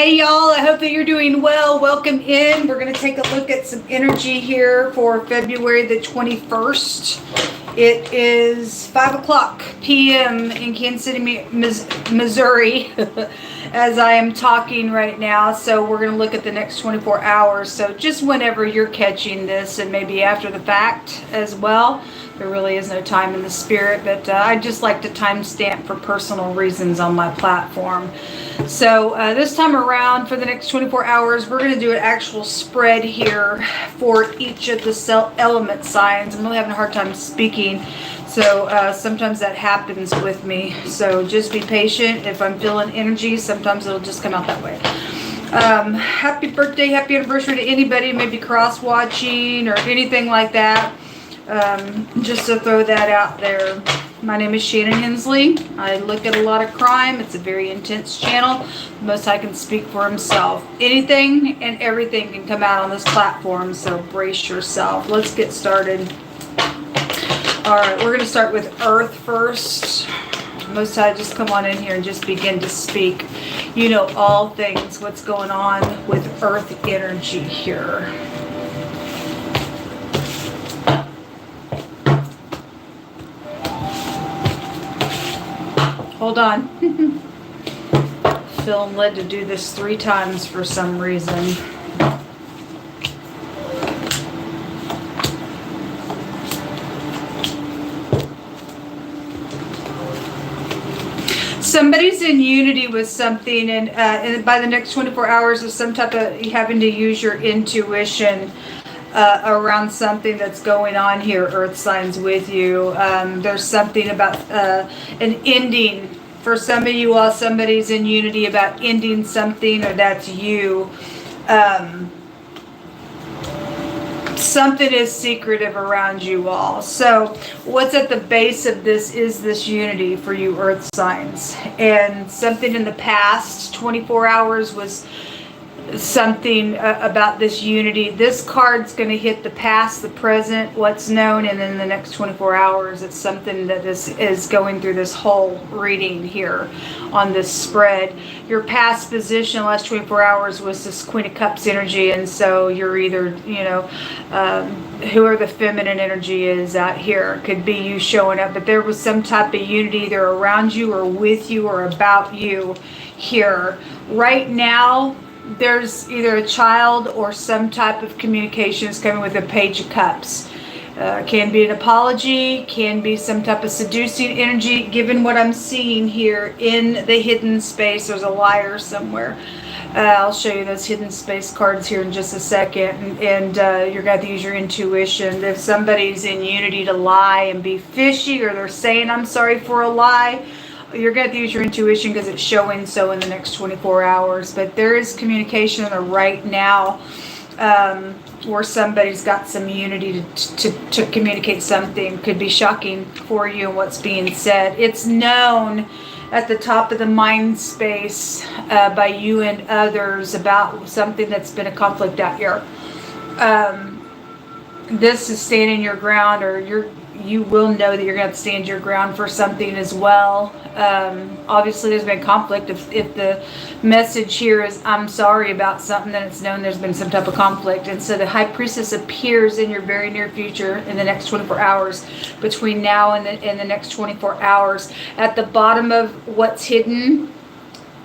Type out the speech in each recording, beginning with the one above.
Hey y'all, I hope that you're doing well. Welcome in. We're going to take a look at some energy here for February the 21st. It is 5 o'clock p.m. in Kansas City, Missouri, as I am talking right now. So we're going to look at the next 24 hours. So just whenever you're catching this, and maybe after the fact as well. There really is no time in the spirit, but I just like to timestamp for personal reasons on my platform. So this time around, for the next 24 hours, we're going to do an actual spread here for each of the element signs. I'm really having a hard time speaking, so sometimes that happens with me. So just be patient. If I'm feeling energy, sometimes it'll just come out that way. Happy birthday, happy anniversary to anybody, maybe cross-watching or anything like that. Just to throw that out there. My name is Shannon Hensley. I look at a lot of crime. It's a very intense channel. Most High can speak for himself. Anything and everything can come out on this platform, so brace yourself. Let's get started. Alright, we're going to start with Earth first. Most High, just come on in here and just begin to speak. You know all things, what's going on with Earth energy here. Hold on. Feeling led to do this 3 times for some reason. Somebody's in unity with something, and by the next 24 hours of some type of having to use your intuition around something that's going on here, Earth signs with you. There's something about an ending. For some of you all, somebody's in unity about ending something, or that's you. Something is secretive around you all. So what's at the base of this is this unity for you Earth signs. And something in the past 24 hours was something about this unity. This card's going to hit the past, the present, what's known, and then the next 24 hours it's something that is going through this whole reading here on this spread. Your past position last 24 hours was this Queen of Cups energy, and so you're either, whoever the feminine energy is out here, could be you showing up, but there was some type of unity either around you or with you or about you here. Right now, there's either a child or some type of communications coming with a Page of Cups. Can be an apology, can be some type of seducing energy. Given what I'm seeing here in the hidden space, there's a liar somewhere. I'll show you those hidden space cards here in just a second, and you're going to use your intuition. If somebody's in unity to lie and be fishy, or they're saying I'm sorry for a lie, you're going to use your intuition because it's showing so in the next 24 hours. But there is communication right now where somebody's got some unity to communicate something. Could be shocking for you and what's being said. It's known at the top of the mind space by you and others about something that's been a conflict out here. This is standing your ground, or you will know that you're going to have to stand your ground for something as well. Obviously there's been conflict. If the message here is I'm sorry about something, then it's known there's been some type of conflict. And so the High Priestess appears in your very near future in the next 24 hours. Between now and the next 24 hours, at the bottom of what's hidden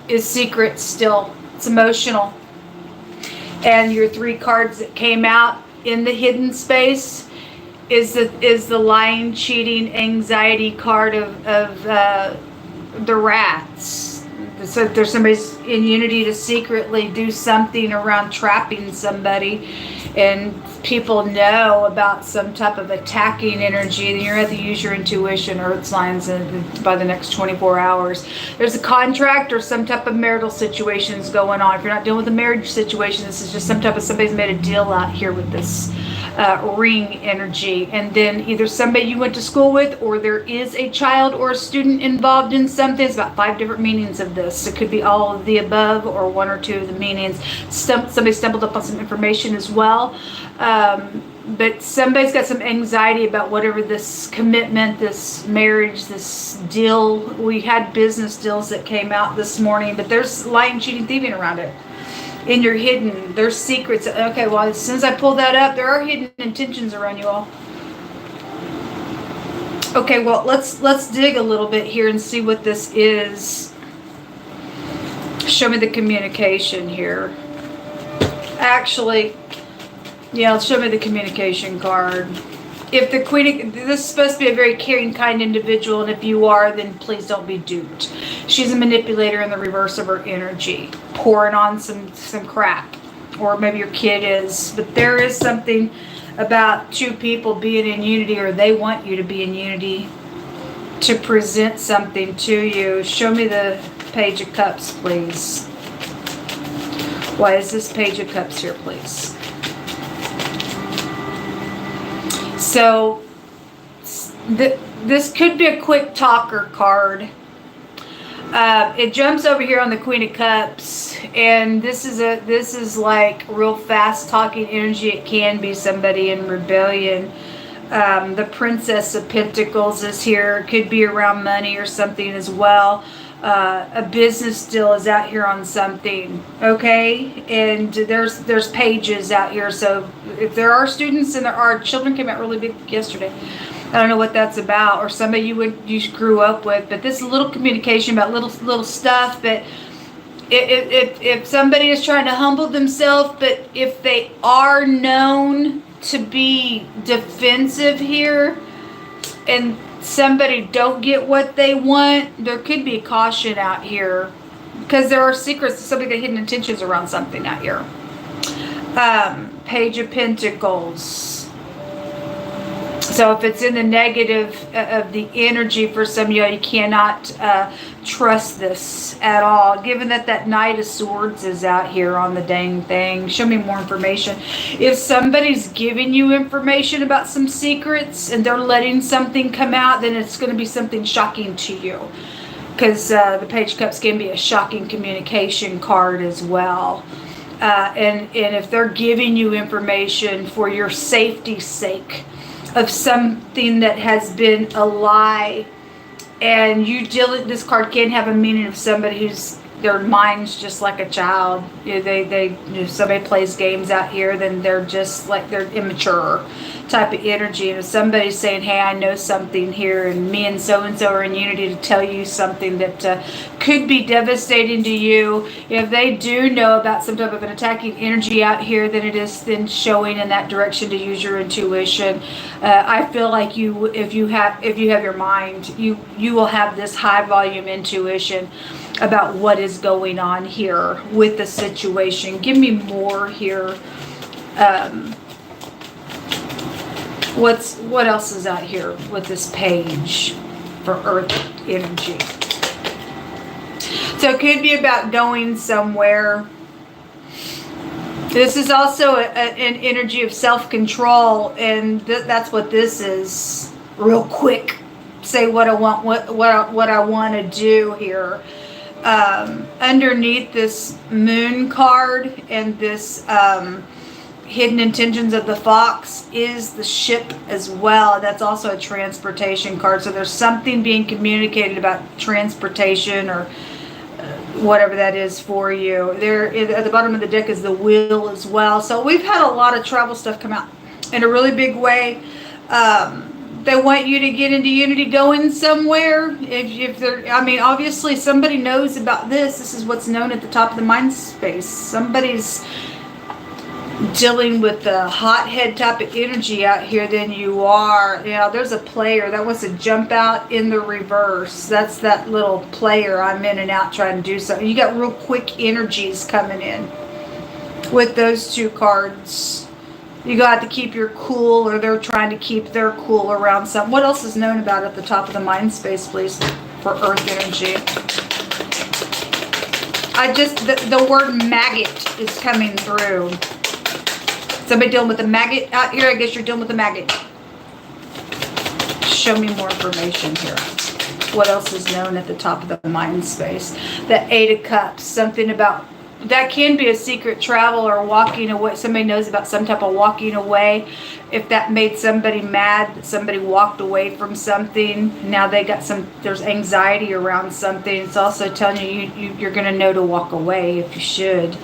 is secret still. It's emotional. And your 3 cards that came out in the hidden space is the lying, cheating, anxiety card of the rats. So there's somebody's in unity to secretly do something around trapping somebody, and people know about some type of attacking energy. Then you're going to have to use your intuition, Earth signs, by the next 24 hours. There's a contract or some type of marital situations going on. If you're not dealing with a marriage situation, this is just some type of somebody's made a deal out here with this ring energy. And then either somebody you went to school with, or there is a child or a student involved in something. There's about 5 different meanings of this. It could be all of the above or 1 or 2 of the meanings. Somebody stumbled up on some information as well. But somebody's got some anxiety about whatever this commitment, this marriage, this deal. We had business deals that came out this morning, but there's lying, cheating, thieving around it. And you're hidden. There's secrets. Okay, well, as soon as I pull that up, there are hidden intentions around you all. Okay, well, let's dig a little bit here and see what this is. Show me the communication here. Actually, yeah, show me the communication card. If the Queen, this is supposed to be a very caring, kind individual, and if you are, then please don't be duped. She's a manipulator in the reverse of her energy, pouring on some crap, or maybe your kid is. But there is something about two people being in unity, or they want you to be in unity, to present something to you. Show me the Page of Cups, please. Why is this Page of Cups here, please? So this could be a quick talker card. It jumps over here on the Queen of Cups, and this is like real fast talking energy. It can be somebody in rebellion. The Princess of Pentacles is here. It could be around money or something as well. A business deal is out here on something, okay? And there's pages out here. So if there are students and there are children, came out really big yesterday. I don't know what that's about, or somebody you grew up with. But this is a little communication about little stuff. But if somebody is trying to humble themselves, but if they are known to be defensive here, and somebody don't get what they want, there could be caution out here, because there are secrets, somebody got hidden intentions around something out here. Page of Pentacles. So if it's in the negative of the energy for some of you, you cannot trust this at all. Given that Knight of Swords is out here on the dang thing. Show me more information. If somebody's giving you information about some secrets and they're letting something come out, then it's going to be something shocking to you. Because the Page of Cups can be a shocking communication card as well. And if they're giving you information for your safety's sake, of something that has been a lie, and this card can have a meaning of somebody who's, their mind's just like a child. If somebody plays games out here, then they're just like, they're immature type of energy. And if somebody's saying, hey, I know something here, and me and so are in unity to tell you something that could be devastating to you, if they do know about some type of an attacking energy out here, then it is then showing in that direction to use your intuition. I feel like if you have your mind, you will have this high volume intuition about what is going on here with the situation. Give me more here. What else is out here with this page for Earth energy? So it could be about going somewhere. This is also an energy of self-control, and that's what this is. Real quick, say what I want, what I want to do here. Underneath this Moon card and this hidden intentions of the Fox is the Ship as well. That's also a transportation card. So there's something being communicated about transportation or whatever that is for you. There at the bottom of the deck is the Wheel as well. So we've had a lot of travel stuff come out in a really big way. They want you to get into unity, going somewhere. If they're, I mean, obviously somebody knows about this. This is what's known at the top of the mind space. Somebody's dealing with the hothead type of energy out here than you are. You know, there's a player that wants to jump out in the reverse. That's that little player. I'm in and out trying to do something. You got real quick energies coming in with those two cards. You got to keep your cool, or they're trying to keep their cool around something. What else is known about at the top of the mind space, please, for Earth energy? The word maggot is coming through. Somebody dealing with a maggot out here? I guess you're dealing with a maggot. Show me more information here. What else is known at the top of the mind space? The Eight of Cups. Something about that can be a secret travel or walking away. Somebody knows about some type of walking away. If that made somebody mad, somebody walked away from something. Now they got there's anxiety around something. It's also telling you're going to know to walk away if you should.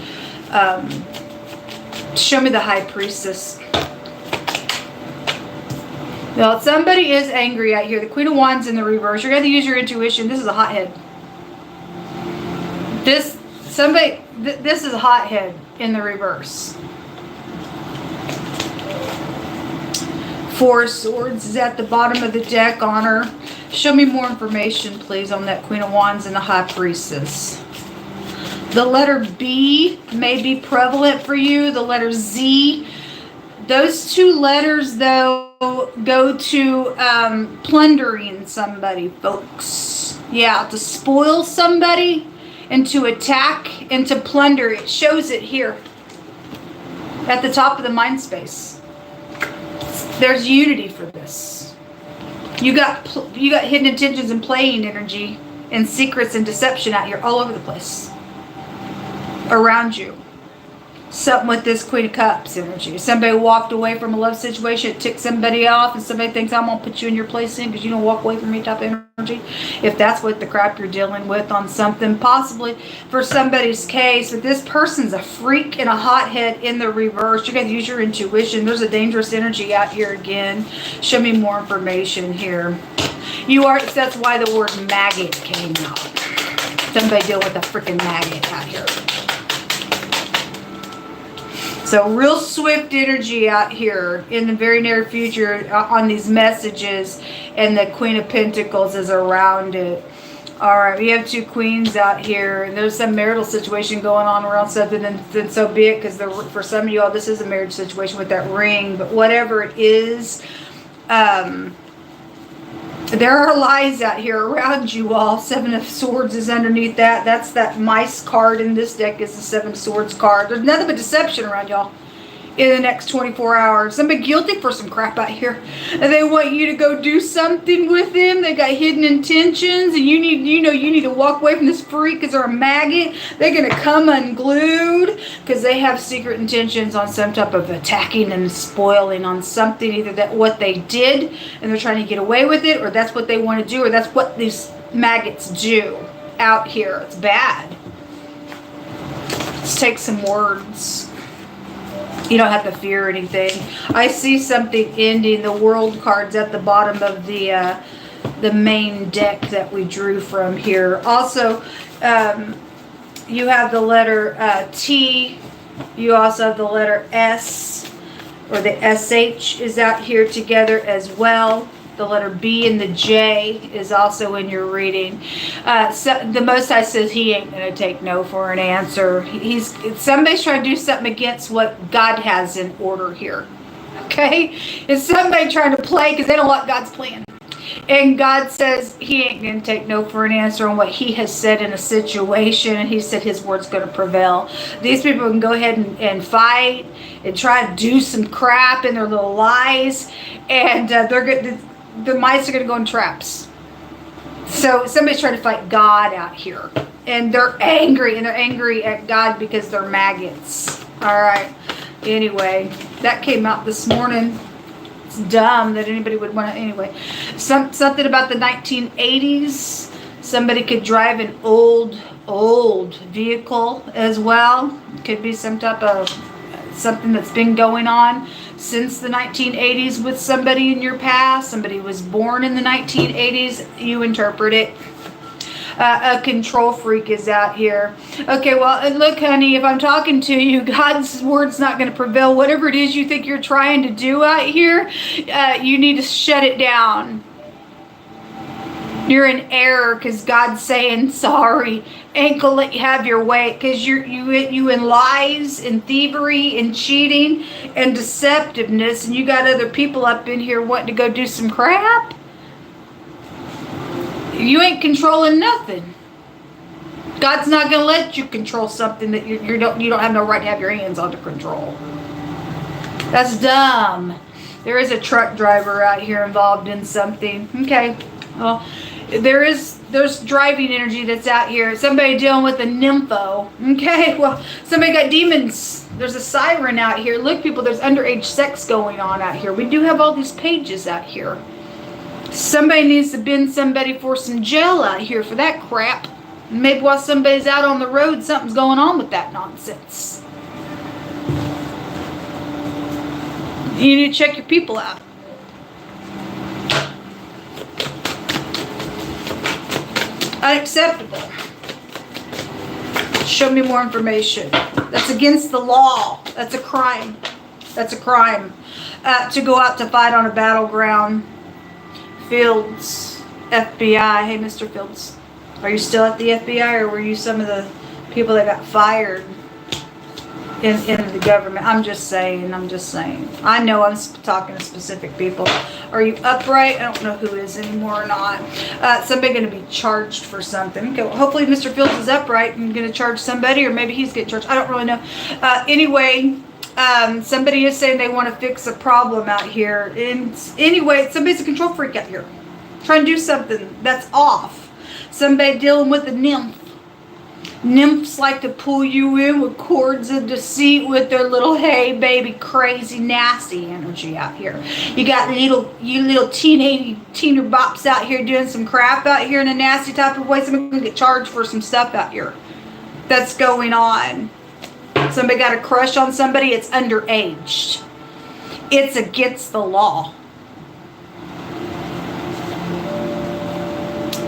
Show me the High Priestess. Now, somebody is angry out here. The Queen of Wands in the reverse. You're going to use your intuition. This is a hothead. This is a hothead in the reverse. Four of Swords is at the bottom of the deck on her. Show me more information, please, on that Queen of Wands and the High Priestess. The letter B may be prevalent for you. The letter Z. Those two letters, though, go to plundering somebody, folks. Yeah, to spoil somebody and to attack and to plunder. It shows it here at the top of the mind space. There's unity for this. You got hidden intentions and playing energy and secrets and deception out here all over the place around you. Something with this Queen of Cups energy. Somebody walked away from a love situation, it ticked somebody off, and somebody thinks I'm going to put you in your place in because you don't walk away from me type of energy. If that's what the crap you're dealing with on something, possibly for somebody's case, but this person's a freak and a hothead in the reverse. You got to use your intuition. There's a dangerous energy out here again. Show me more information here. That's why the word maggot came out. Somebody deal with a freaking maggot out here. So real swift energy out here in the very near future on these messages, and the Queen of Pentacles is around it. All right, we have two queens out here, and there's some marital situation going on around something, and then so be it, because for some of you all, this is a marriage situation with that ring. But whatever it is, there are lies out here around you all. Seven of Swords is underneath that. That's that mice card in this deck is the Seven of Swords card. There's nothing but deception around y'all in the next 24 hours. Somebody guilty for some crap out here. And they want you to go do something with them. They got hidden intentions, and you need to walk away from this freak because they're a maggot. They're going to come unglued because they have secret intentions on some type of attacking and spoiling on something, either that what they did and they're trying to get away with it, or that's what they want to do, or that's what these maggots do out here. It's bad. Let's take some words. You don't have to fear anything. I see something ending. The World card's at the bottom of the main deck that we drew from here. Also, you have the letter T. You also have the letter S, or the SH is out here together as well. The letter B and the J is also in your reading. So the Most High says he ain't going to take no for an answer. Somebody's trying to do something against what God has in order here. Okay? It's somebody trying to play because they don't like God's plan. And God says he ain't going to take no for an answer on what he has said in a situation. And he said his word's going to prevail. These people can go ahead and fight and try to do some crap in their little lies. And the mice are going to go in traps. So somebody's trying to fight God out here. And they're angry. And they're angry at God because they're maggots. All right. Anyway, that came out this morning. It's dumb that anybody would want to. Anyway, something about the 1980s. Somebody could drive an old vehicle as well. Could be some type of something that's been going on since the 1980s with somebody in your past. Somebody was born in the 1980s. You interpret it. A control freak is out here. Okay, well, look, honey, if I'm talking to you, God's word's not going to prevail. Whatever it is you think you're trying to do out here, you need to shut it down. You're in error because God's saying sorry. Ain't gonna let you have your way, because you in lies and thievery and cheating and deceptiveness, and you got other people up in here wanting to go do some crap. You ain't controlling nothing. God's not gonna let you control something that you don't have no right to have your hands on to control. That's dumb. There is a truck driver out here involved in something. Okay. Well, there's driving energy that's out here. Somebody dealing with a nympho. Okay, well, somebody got demons. There's a siren out here. Look, people, there's underage sex going on out here. We do have all these pages out here. Somebody needs to bend somebody for some jail out here for that crap. Maybe while somebody's out on the road, something's going on with that nonsense. You need to check your people out. Unacceptable. Show me more information. That's against the law. That's a crime. That's a crime. To go out to fight on a battleground. Fields, FBI. Hey, Mr. Fields. Are you still at the FBI, or were you some of the people that got fired in the government? I'm just saying. I know I'm talking to specific people. Are you upright? I don't know who is anymore or not. Somebody going to be charged for something. Okay, well, hopefully Mr. Fields is upright and going to charge somebody, or maybe he's getting charged. I don't really know. Anyway, somebody is saying they want to fix a problem out here. And anyway, somebody's a control freak out here. Trying to do something that's off. Somebody dealing with a nymph. Nymphs like to pull you in with cords of deceit with their little, hey baby, crazy, nasty energy out here. You got little teener bops out here doing some crap out here in a nasty type of way. Somebody's gonna get charged for some stuff out here that's going on. Somebody got a crush on somebody. It's underage. It's against the law.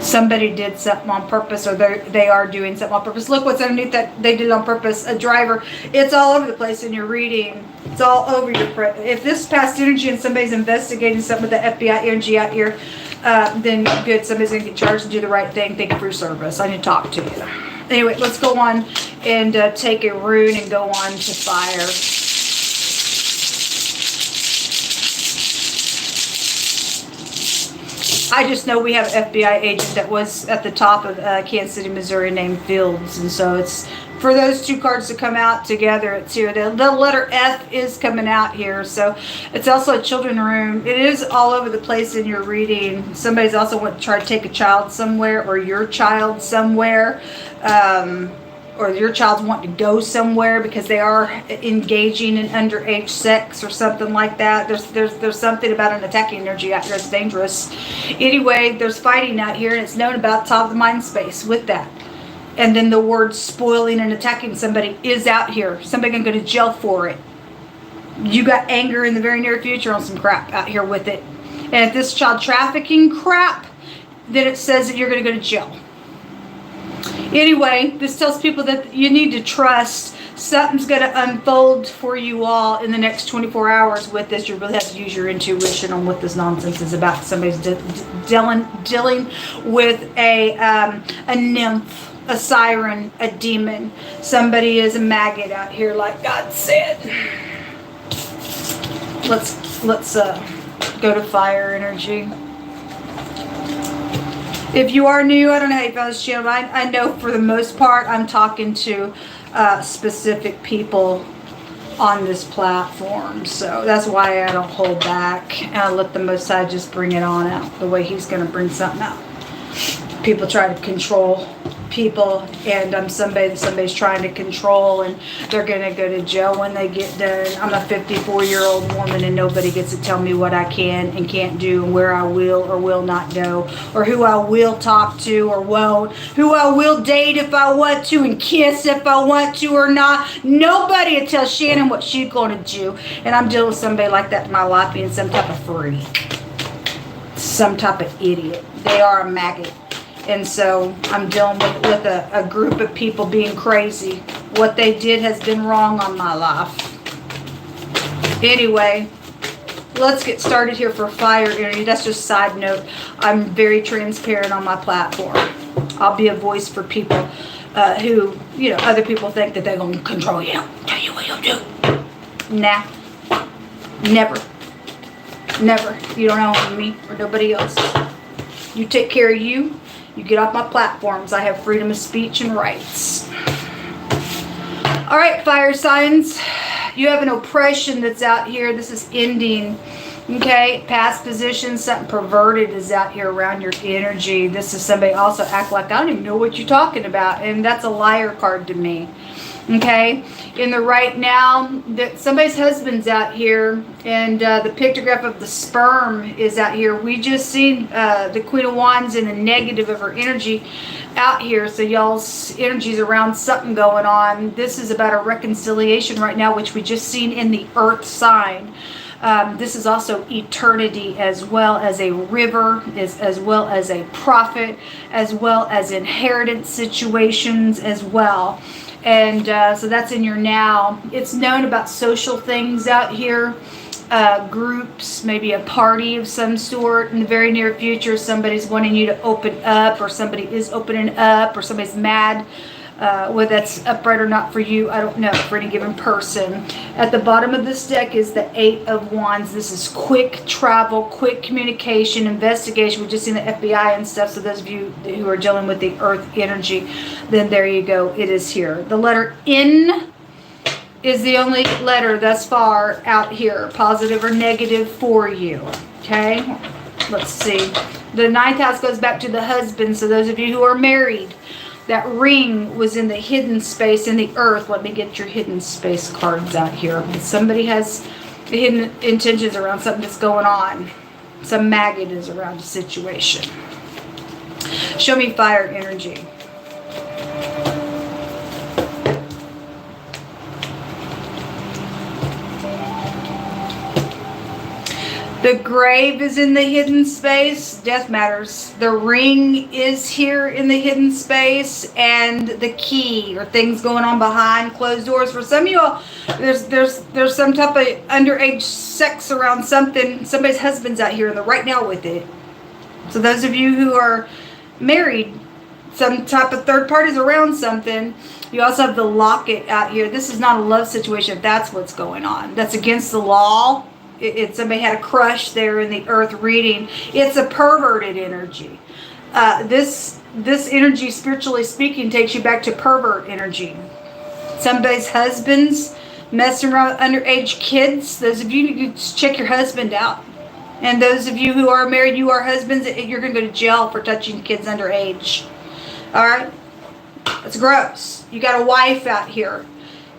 Somebody did something on purpose, or they are doing something on purpose. Look what's underneath that they did on purpose. A driver. It's all over the place in your reading. It's all over your... If this is past energy and somebody's investigating something with the FBI energy out here, then good. Somebody's going to get charged and do the right thing. Thank you for your service. I need to talk to you. Anyway, let's go on and take a rune and go on to fire. I just know we have an FBI agent that was at the top of Kansas City, Missouri, named Fields. And so it's for those two cards to come out together. It's here. The letter F is coming out here. So it's also a children's room. It is all over the place in your reading. Somebody's also want to try to take a child somewhere, or your child somewhere. Or your child's wanting to go somewhere because they are engaging in underage sex or something like that. There's something about an attacking energy out here that's dangerous. Anyway, there's fighting out here, and it's known about top of the mind space with that. And then the word spoiling and attacking somebody is out here. Somebody can go to jail for it. You got anger in the very near future on some crap out here with it. And if this child trafficking crap, then it says that you're going to go to jail. Anyway, this tells people that you need to trust. Something's going to unfold for you all in the next 24 hours with this. You really have to use your intuition on what this nonsense is about. Somebody's dealing with a nymph, a siren, a demon. Somebody is a maggot out here, like God said. Let's go to fire energy. If you are new, I don't know how you found this channel. I know for the most part I'm talking to specific people on this platform. So that's why I don't hold back. And I let the Most High just bring it on out the way He's going to bring something out. People try to control people, and somebody's trying to control, and they're going to go to jail when they get done. I'm a 54-year-old woman, and nobody gets to tell me what I can and can't do, and where I will or will not go, or who I will talk to or won't, who I will date if I want to, and kiss if I want to or not. Nobody will tell Shannon what she's going to do, and I'm dealing with somebody like that in my life, being some type of freak, some type of idiot. They are a maggot. And so I'm dealing with a group of people being crazy. What they did has been wrong on my life. Anyway, let's get started here for fire energy. That's just a side note. I'm very transparent on my platform. I'll be a voice for people who, other people think that they're going to control you. Tell you what you'll do. Nah. Never. Never. You don't own me or nobody else. You take care of you. You get off my platforms. I have freedom of speech and rights. All right, fire signs. You have an oppression that's out here. This is ending. Okay, past position, something perverted is out here around your energy. This is somebody also act like, I don't even know what you're talking about. And that's a liar card to me. Okay, in the right now, somebody's husband's out here, and the pictograph of the sperm is out here. We just seen the Queen of Wands in the negative of her energy out here. So y'all's energy's around something going on. This is about a reconciliation right now, which we just seen in the earth sign. This is also eternity, as well as a river, as well as a prophet, as well as inheritance situations as well. And so that's in your now. It's known about social things out here, groups, maybe a party of some sort in the very near future. Somebody's wanting you to open up, or somebody is opening up, or somebody's mad. Whether that's upright or not for you, I don't know, for any given person. At the bottom of this deck is the 8 of Wands. This is quick travel, quick communication, investigation. We've just seen the FBI and stuff, so those of you who are dealing with the earth energy, then there you go, it is here. The letter N is the only letter thus far out here, positive or negative for you. Okay, let's see. The 9th house goes back to the husband, so those of you who are married, that ring was in the hidden space in the earth. Let me get your hidden space cards out here. Somebody has hidden intentions around something that's going on. Some maggot is around a situation. Show me fire energy. The grave is in the hidden space. Death matters. The ring is here in the hidden space, and the key, or things going on behind closed doors. For some of you all, there's some type of underage sex around something. Somebody's husband's out here in the right now with it. So those of you who are married, some type of third parties around something. You also have the locket out here. This is not a love situation if that's what's going on. That's against the law. Somebody had a crush there in the earth reading. It's a perverted energy. This energy, spiritually speaking, takes you back to pervert energy. Somebody's husband's messing around with underage kids. Those of you need to check your husband out. And those of you who are married, you are husbands, you're going to go to jail for touching kids underage. All right? That's gross. You got a wife out here.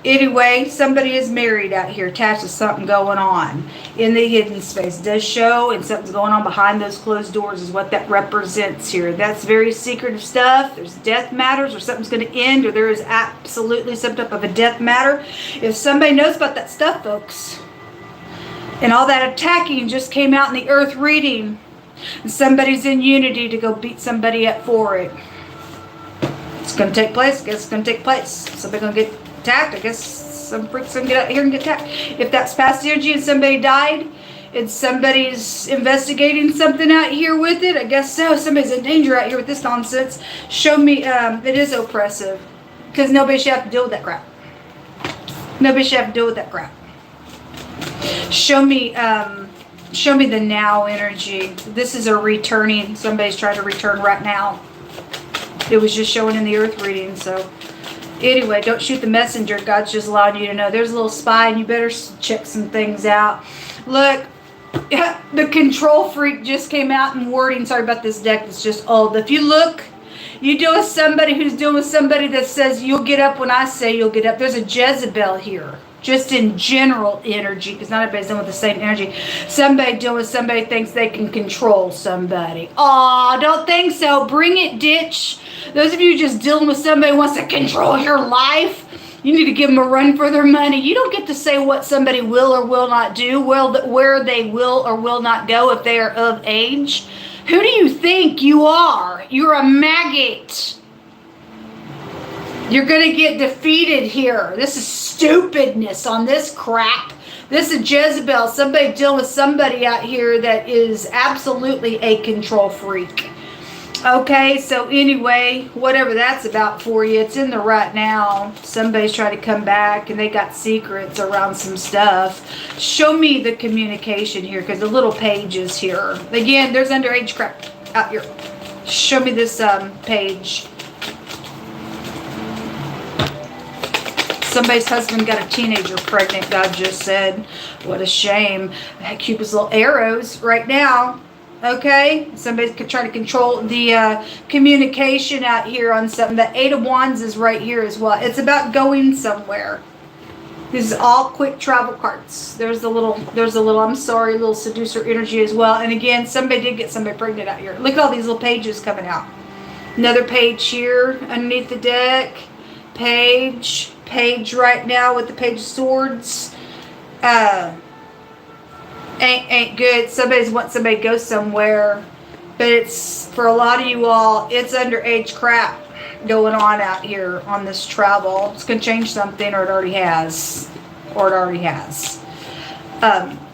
Anyway, somebody is married out here, attached to something going on in the hidden space. It does show, and something's going on behind those closed doors is what that represents here. That's very secretive stuff. There's death matters, or something's going to end, or there is absolutely some type of a death matter. If somebody knows about that stuff, folks, and all that attacking just came out in the earth reading, and somebody's in unity to go beat somebody up for it. It's going to take place. I guess it's going to take place. Somebody's going to get attacked. I guess some freaks gonna get out here and get attacked. If that's past energy and somebody died and somebody's investigating something out here with it, I guess so. Somebody's in danger out here with this nonsense. Show me. It is oppressive, because nobody should have to deal with that crap. Nobody should have to deal with that crap. Show me the now energy. This is a returning. Somebody's trying to return right now. It was just showing in the earth reading, so. Anyway, don't shoot the messenger. God's just allowing you to know there's a little spy, and you better check some things out. Look, the control freak just came out in wording. Sorry about this deck. It's just old. If you look, you deal with somebody who's dealing with somebody that says you'll get up when I say you'll get up. There's a Jezebel here. Just in general energy, because not everybody's dealing with the same energy. Somebody dealing with somebody thinks they can control somebody. Aw, don't think so. Bring it, ditch. Those of you just dealing with somebody who wants to control your life, you need to give them a run for their money. You don't get to say what somebody will or will not do, where they will or will not go if they are of age. Who do you think you are? You're a maggot. You're going to get defeated here. This is stupidness on this crap. This is Jezebel. Somebody dealing with somebody out here that is absolutely a control freak. Okay, so anyway, whatever that's about for you, it's in the right now. Somebody's trying to come back, and they got secrets around some stuff. Show me the communication here, because the little page is here. Again, there's underage crap out here. Show me this page. Somebody's husband got a teenager pregnant, God just said. What a shame. Cupid's little arrows right now. Okay? Somebody's trying to control the communication out here on something. The Eight of Wands is right here as well. It's about going somewhere. These are all quick travel cards. There's a little, I'm sorry, little seducer energy as well. And again, somebody did get somebody pregnant out here. Look at all these little pages coming out. Another page here underneath the deck. Page right now with the Page of Swords. Ain't good. Somebody's want somebody to go somewhere, but it's, for a lot of you all, it's underage crap going on out here on this travel. It's gonna change something, or it already has.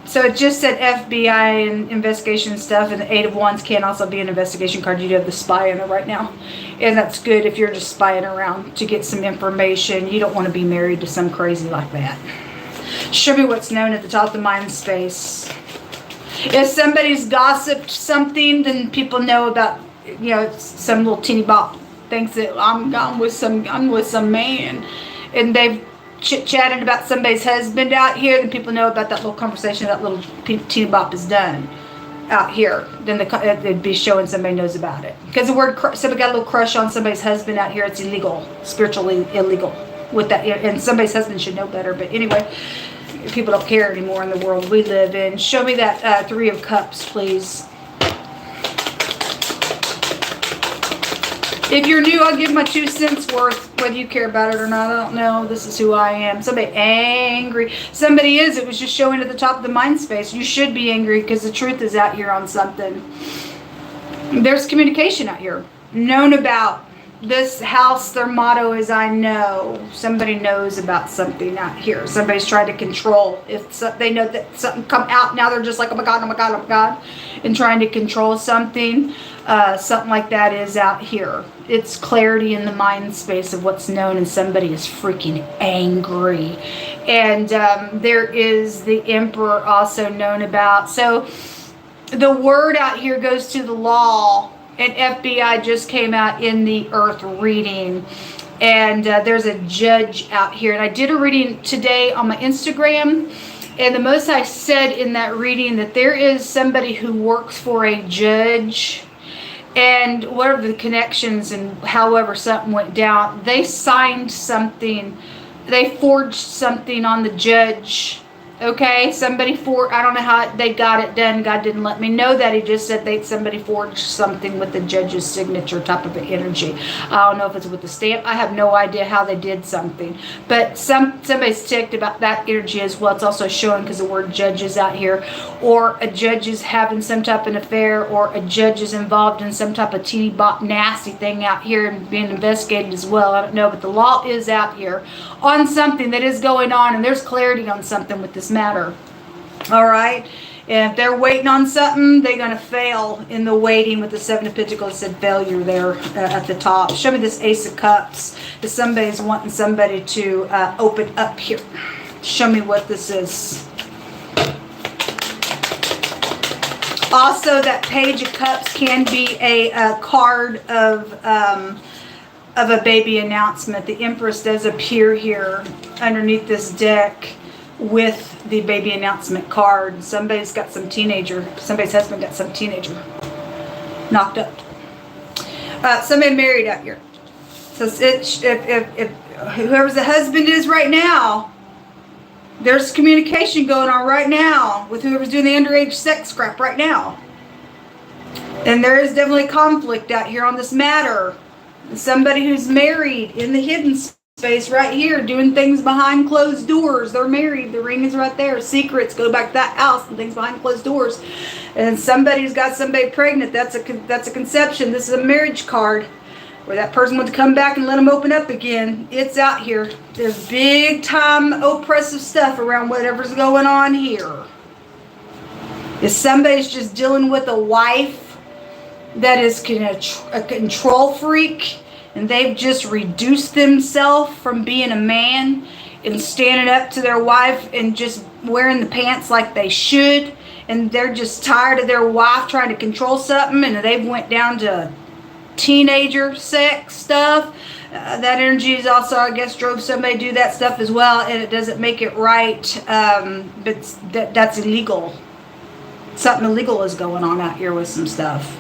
So it just said FBI and investigation stuff, and the Eight of Wands can also be an investigation card. You do have the spy in it right now, and that's good if you're just spying around to get some information. You don't want to be married to some crazy like that. Show me what's known at the top of the mind space. If somebody's gossiped something, then people know about, some little teeny bop thinks that I'm with some man, and they've chit-chatted about somebody's husband out here, then people know about that little conversation that little teeny bop is done out here. Then they'd be showing somebody knows about it. Because the word, somebody got a little crush on somebody's husband out here, it's illegal, spiritually illegal with that, and somebody's husband should know better. But anyway, people don't care anymore in the world we live in. Show me that Three of Cups, please. If you're new, I'll give my 2 cents worth, whether you care about it or not. I don't know. This is who I am. Somebody angry. Somebody is. It was just showing at the top of the mind space. You should be angry because the truth is out here on something. There's communication out here. Known about. This house, their motto is, I know. Somebody knows about something out here. Somebody's trying to control. If they know that something come out, now they're just like, oh my God, oh my God, oh my God. And trying to control something. Something like that is out here. It's clarity in the mind space of what's known, and somebody is freaking angry. And there is the Emperor also known about. So the word out here goes to the law. And FBI just came out in the Earth reading. And there's a judge out here. And I did a reading today on my Instagram. And the Most High said in that reading that there is somebody who works for a judge. And whatever the connections and however something went down, they signed something. They forged something on the judge. Okay, somebody I don't know how they got it done. God didn't let me know that. He just said somebody forged something with the judge's signature type of energy. I don't know if it's with the stamp. I have no idea how they did something. But somebody's ticked about that energy as well. It's also showing because the word judge is out here. Or a judge is having some type of affair, or a judge is involved in some type of teeny bop nasty thing out here and being investigated as well. I don't know, but the law is out here on something that is going on, and there's clarity on something with this matter. All right, and if they're waiting on something, they're going to fail in the waiting. With the Seven of Pentacles, said failure there at the top. Show me this Ace of Cups. If somebody's wanting somebody to open up here, show me what this is. Also, that Page of Cups can be a card of a baby announcement. The Empress does appear here underneath this deck with the baby announcement card. Somebody's got some teenager. Somebody's husband got some teenager knocked up. Somebody married out here. So if whoever's the husband is right now, there's communication going on right now with whoever's doing the underage sex crap right now. And there is definitely conflict out here on this matter. Somebody who's married in the hidden space right here, doing things behind closed doors. They're married. The ring is right there. Secrets go back to that house and things behind closed doors. And somebody's got somebody pregnant. That's a conception. This is a marriage card where that person wants to come back and let them open up again. It's out here. There's big time oppressive stuff around whatever's going on here. If somebody's just dealing with a wife that is a control freak, and they've just reduced themselves from being a man and standing up to their wife and just wearing the pants like they should, and they're just tired of their wife trying to control something, and they've went down to teenager sex stuff. That energy is also, I guess, drove somebody to do that stuff as well, and it doesn't make it right. But that's illegal. Something illegal is going on out here with some stuff.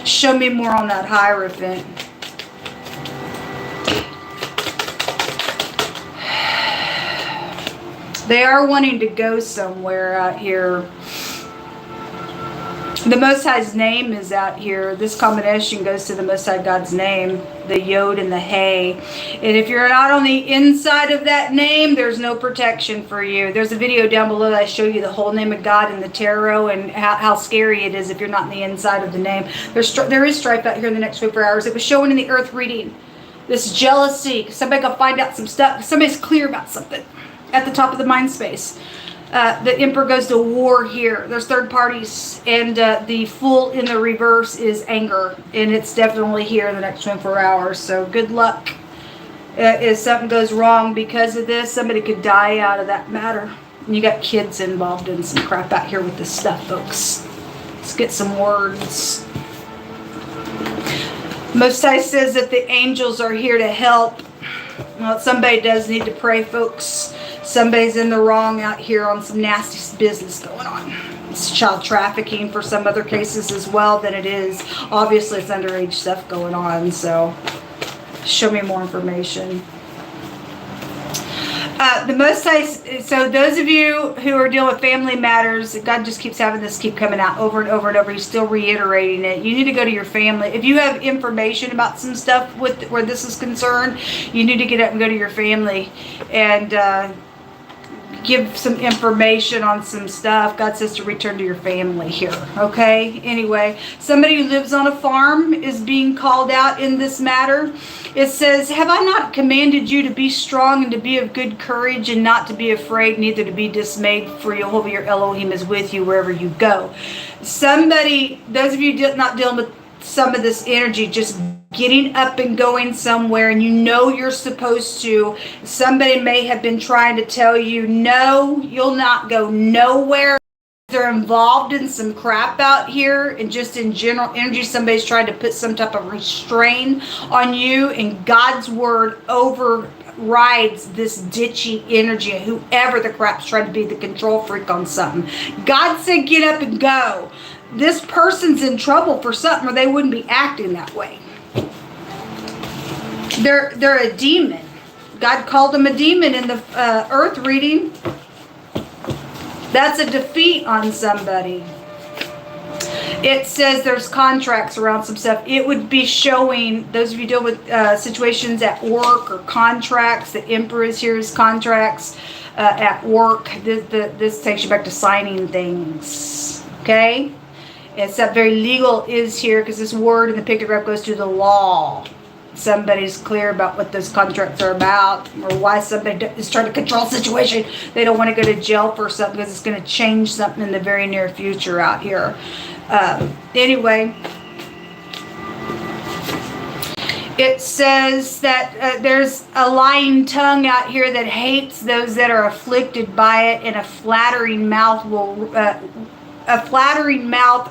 Show me more on that Hierophant. They are wanting to go somewhere out here. The Most High's name is out here. This combination goes to the Most High God's name, the Yod and the Hey. And if you're not on the inside of that name, there's no protection for you. There's a video down below that I show you the whole name of God in the tarot and how scary it is if you're not on the inside of the name. There is strife out here in the next 24 hours. It was showing in the earth reading. This jealousy. Somebody can find out some stuff. Somebody's clear about something at the top of the mind space. The Emperor goes to war here. There's third parties, and the Fool in the reverse is anger, and it's definitely here in the next 24 hours. So good luck. If something goes wrong because of this, somebody could die out of that matter. And you got kids involved in some crap out here with this stuff, folks. Let's get some words. Most High says that the angels are here to help. Well, somebody does need to pray, folks. Somebody's in the wrong out here on some nasty business going on. It's child trafficking for some other cases as well than it is. Obviously, it's underage stuff going on. So, show me more information. The Most High, so those of you who are dealing with family matters, God just keeps having this keep coming out over and over and over. He's still reiterating it. You need to go to your family. If you have information about some stuff with where this is concerned, you need to get up and go to your family and give some information on some stuff. God says to return to your family here. Okay? Anyway, somebody who lives on a farm is being called out in this matter. It says, have I not commanded you to be strong and to be of good courage and not to be afraid, neither to be dismayed, for Jehovah your Elohim is with you wherever you go. Somebody, those of you not dealing with some of this energy, just getting up and going somewhere, and you know you're supposed to. Somebody may have been trying to tell you, no, you'll not go nowhere. They're involved in some crap out here, and just in general energy, somebody's trying to put some type of restraint on you, and God's word overrides this ditchy energy, whoever the crap's trying to be the control freak on something. God said get up and go. This person's in trouble for something, or they wouldn't be acting that way. They're a demon. God called them a demon in the earth reading. That's a defeat on somebody. It says there's contracts around some stuff. It would be showing, those of you deal with situations at work or contracts, the Emperor is here as contracts at work. This takes you back to signing things. Okay? It's that very legal is here because this word in the pictograph goes to the law. Somebody's clear about what those contracts are about, or why somebody is trying to control the situation. They don't want to go to jail for something because it's going to change something in the very near future out here. Anyway, it says that there's a lying tongue out here that hates those that are afflicted by it, and a flattering mouth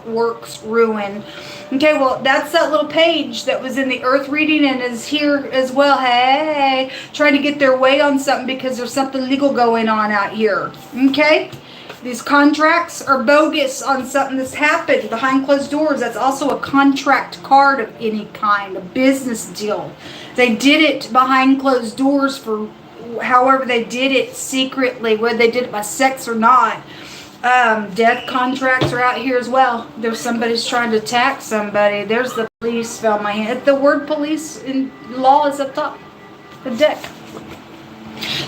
works ruin. Okay, well, that's that little page that was in the earth reading and is here as well. Hey, trying to get their way on something because there's something legal going on out here. Okay? These contracts are bogus on something that's happened behind closed doors. That's also a contract card of any kind, a business deal. They did it behind closed doors for however they did it secretly, whether they did it by sex or not. Death contracts are out here as well. There's somebody's trying to attack somebody. There's the police fell my hand. The word police in law is up top. The deck.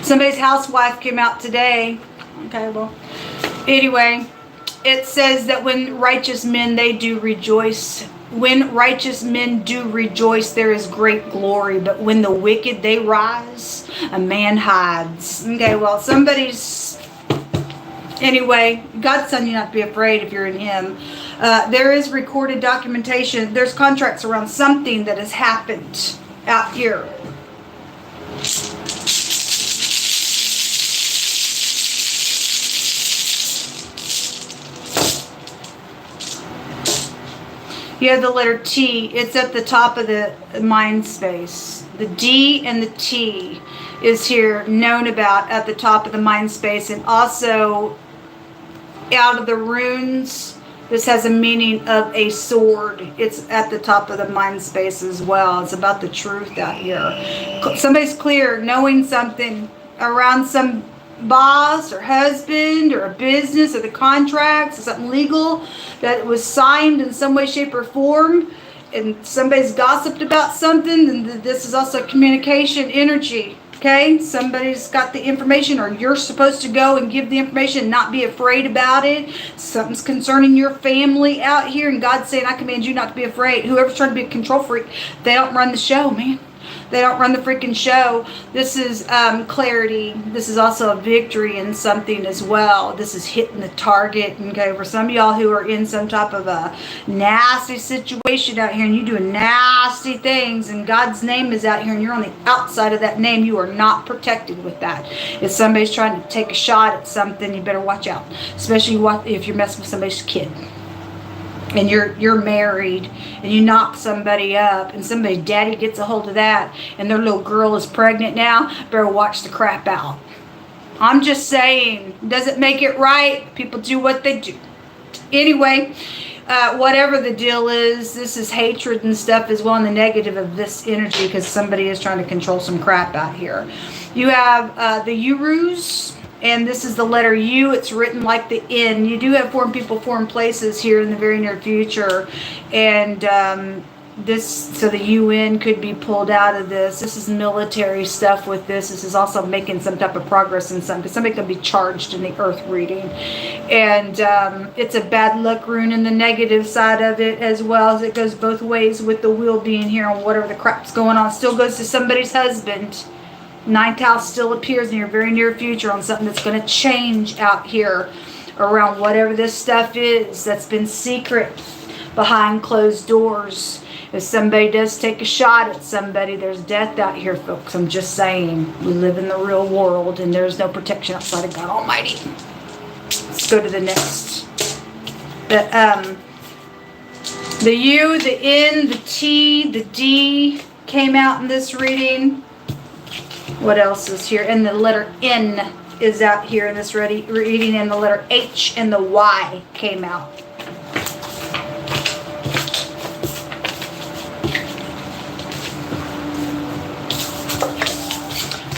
Somebody's housewife came out today. Okay, well. Anyway, it says that when righteous men, they do rejoice. When righteous men do rejoice, there is great glory. But when the wicked, they rise, a man hides. Okay, well, somebody's... Anyway, God's telling you not to be afraid if you're in Him. There is recorded documentation. There's contracts around something that has happened out here. You have the letter T. It's at the top of the mind space. The D and the T is here, known about at the top of the mind space. And also, out of the runes, this has a meaning of a sword. It's at the top of the mind space as well. It's about the truth out here. Somebody's clear, knowing something around some boss or husband or a business or the contracts or something legal that was signed in some way, shape, or form, and somebody's gossiped about something, and this is also communication energy. Okay, somebody's got the information, or you're supposed to go and give the information and not be afraid about it. Something's concerning your family out here, and God's saying, I command you not to be afraid. Whoever's trying to be a control freak, they don't run the show, man. They don't run the freaking show. This is clarity. This is also a victory in something as well. This is hitting the target. Okay, for some of y'all who are in some type of a nasty situation out here, and you doing nasty things, and God's name is out here, and you're on the outside of that name, you are not protected with that. If somebody's trying to take a shot at something, you better watch out. Especially if you're messing with somebody's kid. And you're married, and you knock somebody up, and somebody's daddy gets a hold of that, and their little girl is pregnant now, better watch the crap out. I'm just saying, doesn't make it right. People do what they do. Anyway, whatever the deal is, this is hatred and stuff as well, and the negative of this energy, because somebody is trying to control some crap out here. You have the Urus. And this is the letter U. It's written like the N. You do have foreign people, foreign places here in the very near future. And so the UN could be pulled out of this. This is military stuff with this. This is also making some type of progress in something, because somebody could be charged in the earth reading. And it's a bad luck rune in the negative side of it, as well as it goes both ways with the wheel being here on whatever the crap's going on. Still goes to somebody's husband. Ninth house still appears in your very near future on something that's going to change out here around whatever this stuff is that's been secret behind closed doors. If somebody does take a shot at somebody, there's death out here, folks. I'm just saying, we live in the real world, and there's no protection outside of God Almighty. Let's go to the next. The U, the N, the T, the D came out in this reading. What else is here? And the letter N is out here in this reading, and the letter H and the Y came out.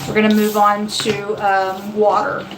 We're going to move on to water.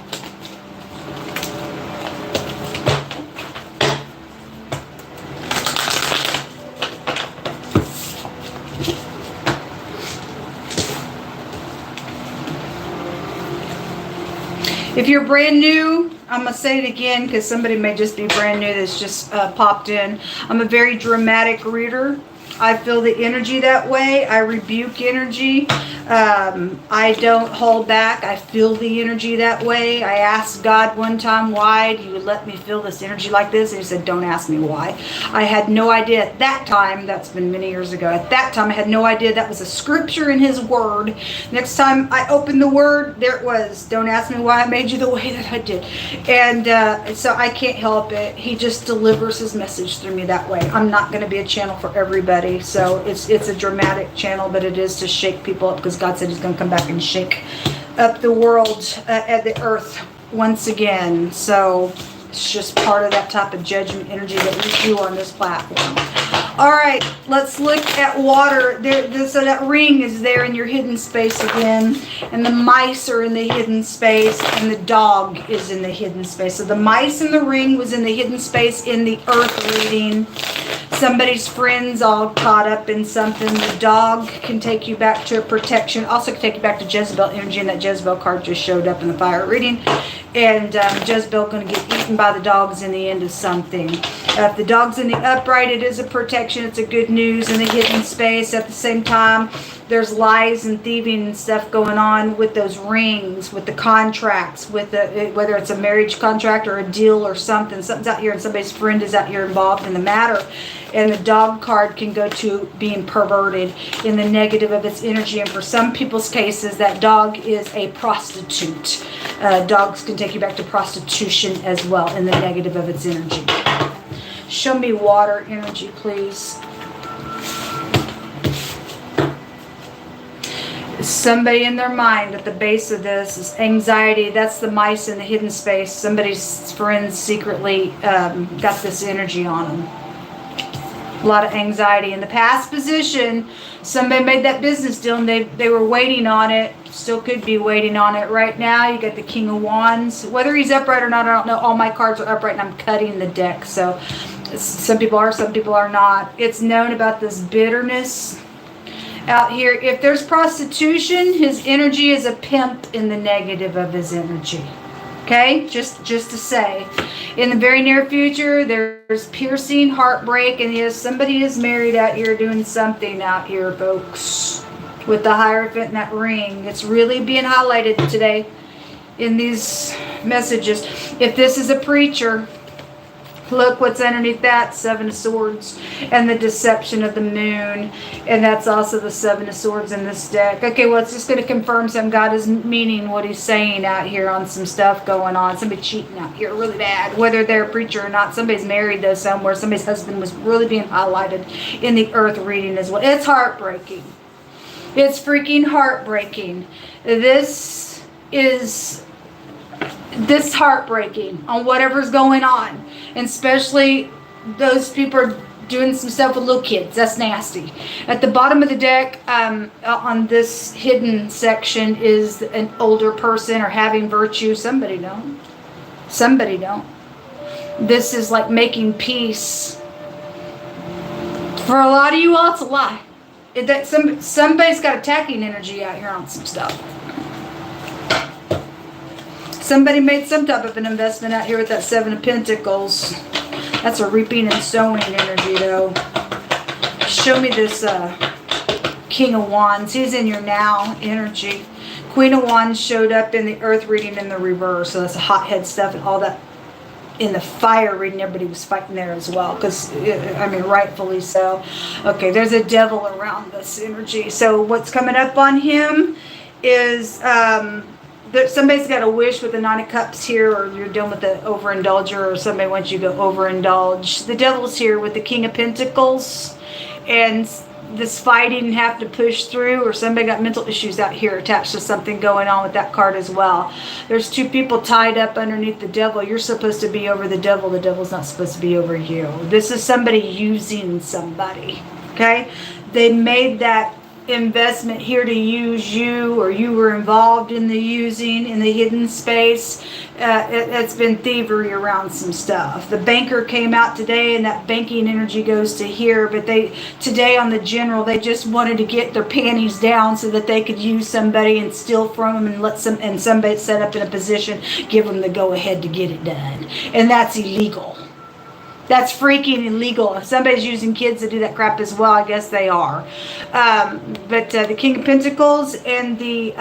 If you're brand new, I'm going to say it again because somebody may just be brand new that's just popped in. I'm a very dramatic reader. I feel the energy that way. I rebuke energy. I don't hold back. I feel the energy that way. I asked God one time, why do you let me feel this energy like this? And he said, don't ask me why. I had no idea at that time. That's been many years ago. At that time, I had no idea that was a scripture in his word. Next time I opened the word, there it was. Don't ask me why I made you the way that I did. And so I can't help it. He just delivers his message through me that way. I'm not going to be a channel for everybody. So it's a dramatic channel, but it is to shake people up, because God said he's going to come back and shake up the world at the earth once again. So it's just part of that type of judgment energy that we do on this platform. All right, let's look at water. So that ring is there in your hidden space again, and the mice are in the hidden space, and the dog is in the hidden space. So the mice and the ring was in the hidden space in the earth reading. Somebody's friends all caught up in something. The dog can take you back to a protection. Also can take you back to Jezebel energy, and that Jezebel card just showed up in the fire reading. And Jezebel going to get eaten by the dogs in the end of something. If the dog's in the upright, it is a protection. It's a good news in the hidden space. At the same time, there's lies and thieving and stuff going on with those rings, with the contracts, with the whether it's a marriage contract or a deal or something. Something's out here, and somebody's friend is out here involved in the matter. And the dog card can go to being perverted in the negative of its energy. And for some people's cases, that dog is a prostitute. Dogs can take you back to prostitution as well in the negative of its energy. Show me water energy, please. Somebody in their mind at the base of this is anxiety. That's the mice in the hidden space. Somebody's friends secretly got this energy on them. A lot of anxiety. In the past position, somebody made that business deal and they were waiting on it. Still could be waiting on it. Right now, you got the King of Wands. Whether he's upright or not, I don't know. All my cards are upright and I'm cutting the deck. So some people are, some people are not. It's known about this bitterness out here. If there's prostitution, his energy is a pimp in the negative of his energy. Okay, just to say, in the very near future, there's piercing heartbreak, and yes, somebody is married out here doing something out here, folks, with the Hierophant and that ring. It's really being highlighted today in these messages. If this is a preacher, look what's underneath that, Seven of Swords, and the deception of the moon, and that's also the Seven of Swords in this deck. Okay, well, it's just going to confirm some God is meaning what he's saying out here on some stuff going on. Somebody cheating out here really bad, whether they're a preacher or not. Somebody's married though somewhere. Somebody's husband was really being highlighted in the earth reading as well. It's heartbreaking. It's freaking heartbreaking. This heartbreaking on whatever's going on. And especially those people are doing some stuff with little kids. That's nasty. At the bottom of the deck, on this hidden section, is an older person or having virtue. Somebody don't. Somebody don't. This is like making peace. For a lot of you all, it's a lie. Somebody's got attacking energy out here on some stuff. Somebody made some type of an investment out here with that Seven of Pentacles. That's a reaping and sowing energy, though. Show me this King of Wands. He's in your now energy. Queen of Wands showed up in the earth reading in the reverse. So that's hothead stuff and all that. In the fire reading, everybody was fighting there as well. Because, I mean, rightfully so. Okay, there's a devil around this energy. So what's coming up on him is... somebody's got a wish with the Nine of Cups here, or you're dealing with the overindulger, or somebody wants you to go overindulge. The devil's here with the King of Pentacles, and this fighting and have to push through, or somebody got mental issues out here attached to something going on with that card as well. There's two people tied up underneath the devil. You're supposed to be over the devil. The devil's not supposed to be over you. This is somebody using somebody, okay? They made that investment here to use you, or you were involved in the using in the hidden space. It's been thievery around some stuff. The banker came out today, and that banking energy goes to here, but today on the general, they just wanted to get their panties down so that they could use somebody and steal from them and somebody set up in a position, give them the go ahead to get it done. And that's illegal. That's freaking illegal. If somebody's using kids to do that crap as well, I guess they are. But the King of Pentacles and the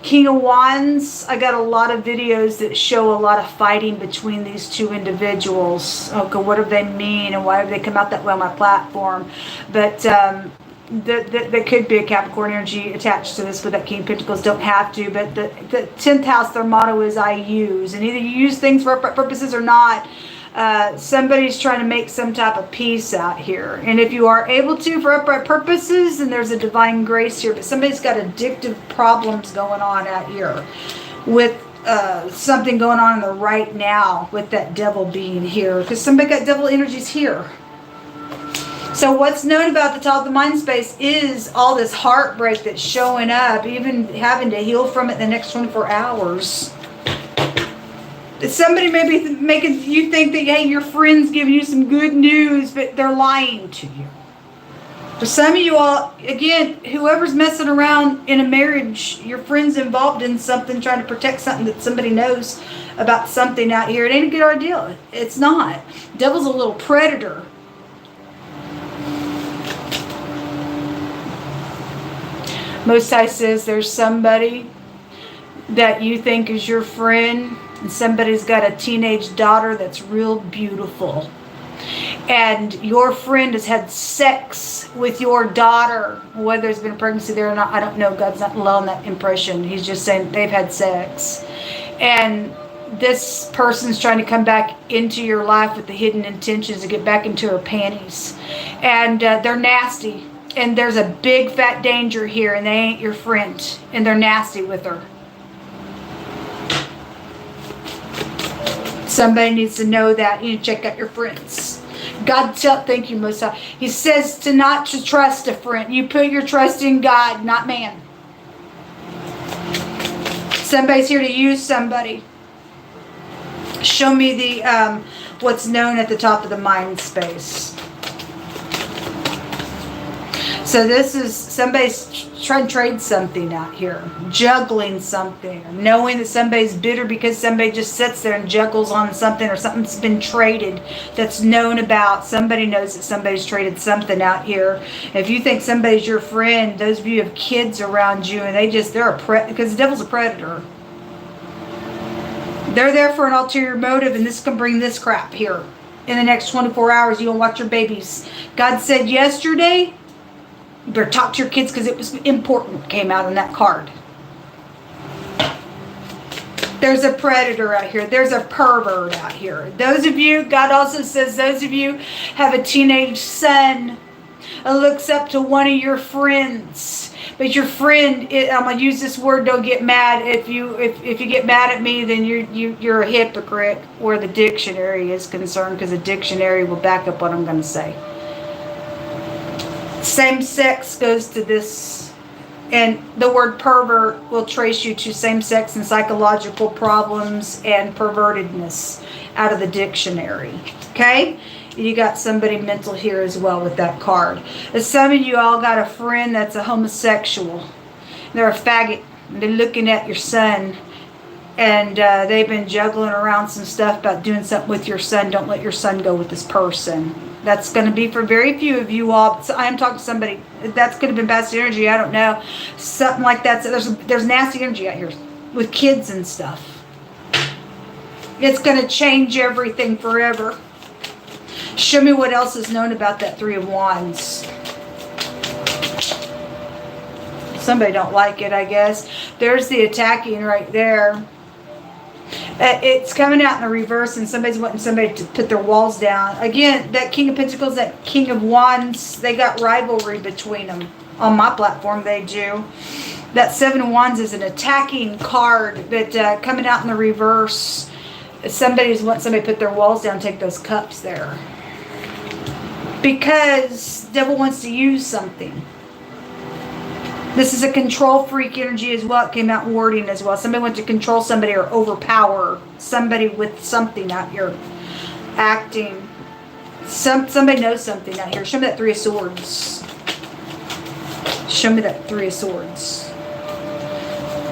King of Wands, I got a lot of videos that show a lot of fighting between these two individuals. Okay, what do they mean and why have they come out that way on my platform? But there could be a Capricorn energy attached to this with that King of Pentacles. Don't have to, but the 10th house, their motto is I use. And either you use things for purposes or not. Somebody's trying to make some type of peace out here, and if you are able to for upright purposes, then there's a divine grace here. But somebody's got addictive problems going on out here with something going on in the right now with that devil being here, because somebody got devil energies here. So what's known about the top of the mind space is all this heartbreak that's showing up, even having to heal from it in the next 24 hours. Somebody may be making you think that, hey, your friends give you some good news, but they're lying to you. For some of you all, again, whoever's messing around in a marriage, your friend's involved in something, trying to protect something that somebody knows about something out here. It ain't a good idea. It's not. Devil's a little predator. Most High says there's somebody that you think is your friend, and somebody's got a teenage daughter that's real beautiful, and your friend has had sex with your daughter, whether there's been a pregnancy there or not, I don't know. God's not allowing that impression. He's just saying they've had sex, and this person's trying to come back into your life with the hidden intentions to get back into her panties. And they're nasty. And there's a big fat danger here, and they ain't your friend. And they're nasty with her. Somebody needs to know that. You need to check out your friends. God, thank you, Most High. He says not to trust a friend. You put your trust in God, not man. Somebody's here to use somebody. Show me the what's known at the top of the mind space. So this is somebody's trying to trade something out here, juggling something, knowing that somebody's bitter because somebody just sits there and juggles on something, or something's been traded that's known about. Somebody knows that somebody's traded something out here. If you think somebody's your friend, those of you who have kids around you, and because the devil's a predator. They're there for an ulterior motive, and this can bring this crap here. In the next 24 hours, you'll watch your babies. God said yesterday, you better talk to your kids because it was important, came out on that card. There's a predator out here. There's a pervert out here. Those of you, God also says, those of you have a teenage son who looks up to one of your friends. But your friend, I'm going to use this word, don't get mad. If you get mad at me, then you're a hypocrite where the dictionary is concerned, because the dictionary will back up what I'm going to say. Same sex goes to this, and the word pervert will trace you to same sex and psychological problems and pervertedness out of the dictionary. Okay? You got somebody mental here as well with that card. Some of you all got a friend that's a homosexual. They're a faggot. They're looking at your son, and they've been juggling around some stuff about doing something with your son. Don't let your son go with this person. That's going to be for very few of you all. So I am talking to somebody. That's going to be bad energy. I don't know. Something like that. So there's nasty energy out here with kids and stuff. It's going to change everything forever. Show me what else is known about that Three of Wands. Somebody don't like it, I guess. There's the attacking right there. It's coming out in the reverse, and somebody's wanting somebody to put their walls down. Again, that King of Pentacles, that King of Wands, they got rivalry between them. On my platform, they do. That Seven of Wands is an attacking card, but coming out in the reverse, somebody's wanting somebody to put their walls down, take those cups there. Because the devil wants to use something. This is a control freak energy as well. It came out in wording as well. Somebody wants to control somebody or overpower somebody with something out here. Acting. Somebody knows something out here. Show me that Three of Swords. Show me that Three of Swords.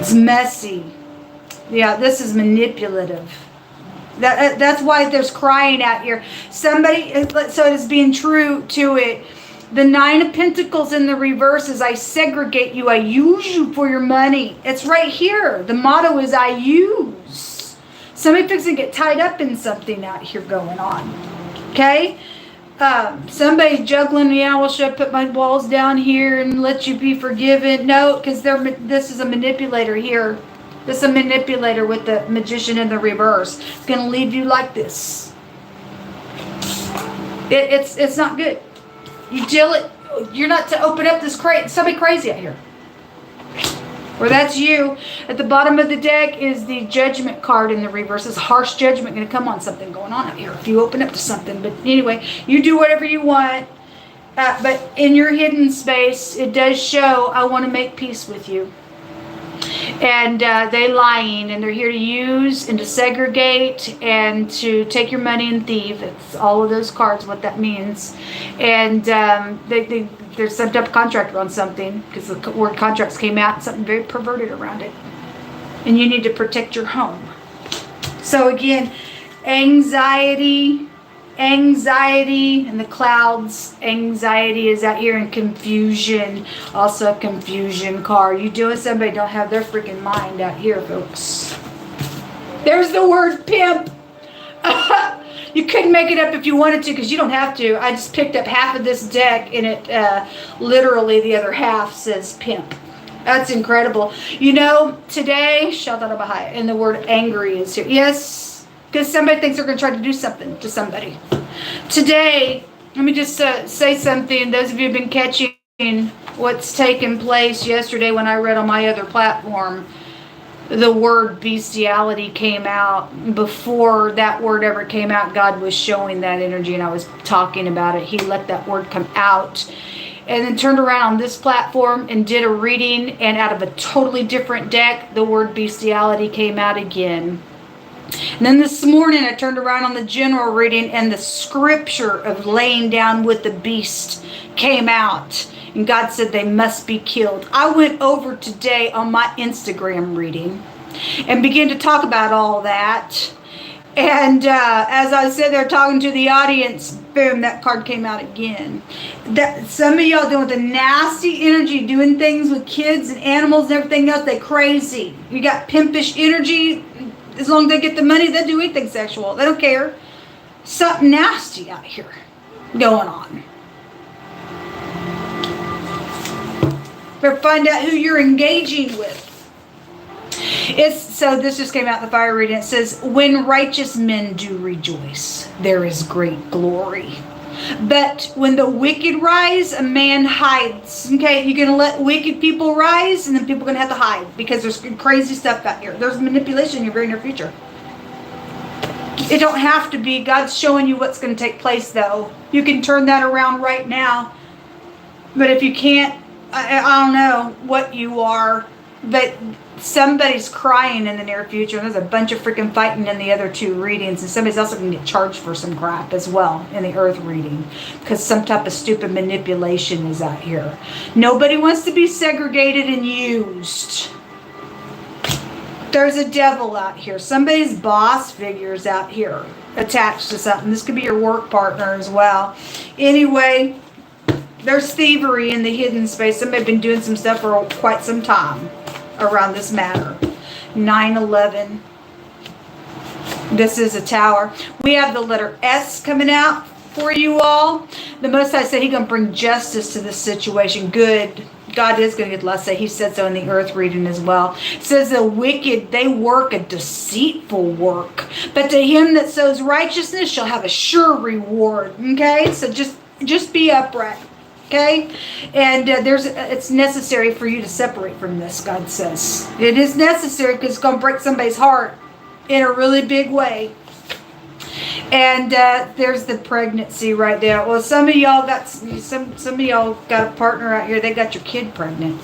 It's messy. Yeah, this is manipulative. That's why there's crying out here. Somebody, so it is being true to it. The Nine of Pentacles in the reverse is I segregate you. I use you for your money. It's right here. The motto is I use. Somebody fixing to get tied up in something out here going on. Okay? Somebody's juggling. Yeah, well, should I put my walls down here and let you be forgiven? No, because this is a manipulator here. This is a manipulator with the Magician in the reverse. It's going to leave you like this. It's not good. You deal it. You're not to open up this somebody crazy out here. Or that's you. At the bottom of the deck is the Judgment card in the reverse. It's harsh judgment going to come on something going on out here if you open up to something. But anyway, you do whatever you want. But in your hidden space, it does show I want to make peace with you. And they lying, and they're here to use and to segregate and to take your money and thieve. It's all of those cards, what that means. And they're set up a contract on something because the word contracts came out, something very perverted around it. And you need to protect your home. So again, anxiety in the clouds. Anxiety is out here, and confusion. Also a confusion card. You doing somebody don't have their freaking mind out here, folks. There's the word pimp. You couldn't make it up if you wanted to, because you don't have to. I just picked up half of this deck, and it literally the other half says pimp. That's incredible. You know, today, Shaltalabahai, and the word angry is here. Yes, because somebody thinks they're going to try to do something to somebody. Today, let me just say something. Those of you who have been catching what's taken place yesterday when I read on my other platform, the word bestiality came out. Before that word ever came out, God was showing that energy, and I was talking about it. He let that word come out. And then turned around on this platform and did a reading, and out of a totally different deck, the word bestiality came out again. And then this morning, I turned around on the general reading, and the scripture of laying down with the beast came out. And God said they must be killed. I went over today on my Instagram reading and began to talk about all that. And as I said there talking to the audience, boom, that card came out again. That some of y'all dealing with a nasty energy, doing things with kids and animals and everything else, they crazy. You got pimpish energy. As long as they get the money, they'll do anything sexual. They don't care. Something nasty out here going on. Better find out who you're engaging with. So this just came out in the fire reading. It says, when righteous men do rejoice, there is great glory. But when the wicked rise, a man hides. Okay, you're going to let wicked people rise, and then people are going to have to hide because there's crazy stuff out here. There's manipulation in your very near future. It don't have to be. God's showing you what's going to take place, though. You can turn that around right now. But if you can't, I don't know what you are, but somebody's crying in the near future. And there's a bunch of freaking fighting in the other two readings. And somebody's also going to get charged for some crap as well in the earth reading. Because some type of stupid manipulation is out here. Nobody wants to be segregated and used. There's a devil out here. Somebody's boss figures out here attached to something. This could be your work partner as well. Anyway, there's thievery in the hidden space. Somebody's been doing some stuff for quite some time around this matter. 9/11. This is a tower. We have the letter S coming out for you all. The Most High said He's going to bring justice to this situation. Good. God is going to get less. He said so in the earth reading as well. It says the wicked, they work a deceitful work. But to him that sows righteousness shall have a sure reward. Okay? So just be upright. Okay, and it's necessary for you to separate from this, God says. It is necessary because it's going to break somebody's heart in a really big way. And there's the pregnancy right there. Well, some of y'all got a partner out here. They got your kid pregnant.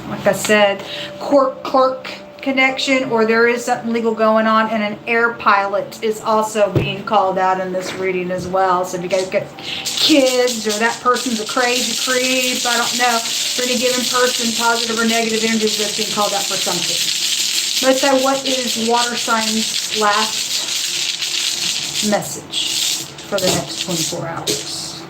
Like I said, clerk connection, or there is something legal going on, and an air pilot is also being called out in this reading as well. So if you guys got kids, or that person's a crazy creep, I don't know, for any given person, positive or negative energy that's being called out for something. Let's say, what is water sign's last message for the next 24 hours?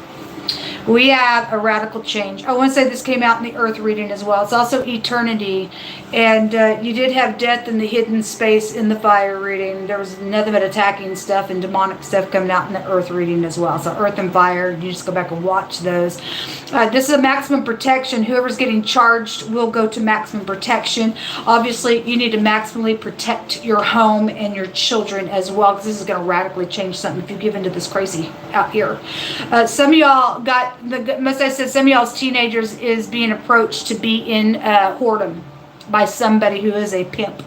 We have a radical change. I want to say this came out in the earth reading as well. It's also eternity. And you did have death in the hidden space in the fire reading. There was nothing but attacking stuff and demonic stuff coming out in the earth reading as well. So earth and fire, you just go back and watch those. This is a maximum protection. Whoever's getting charged will go to maximum protection. Obviously, you need to maximally protect your home and your children as well, because this is going to radically change something if you give into this crazy out here. Some of y'all got, most I said, some of y'all's teenagers is being approached to be in whoredom by somebody who is a pimp.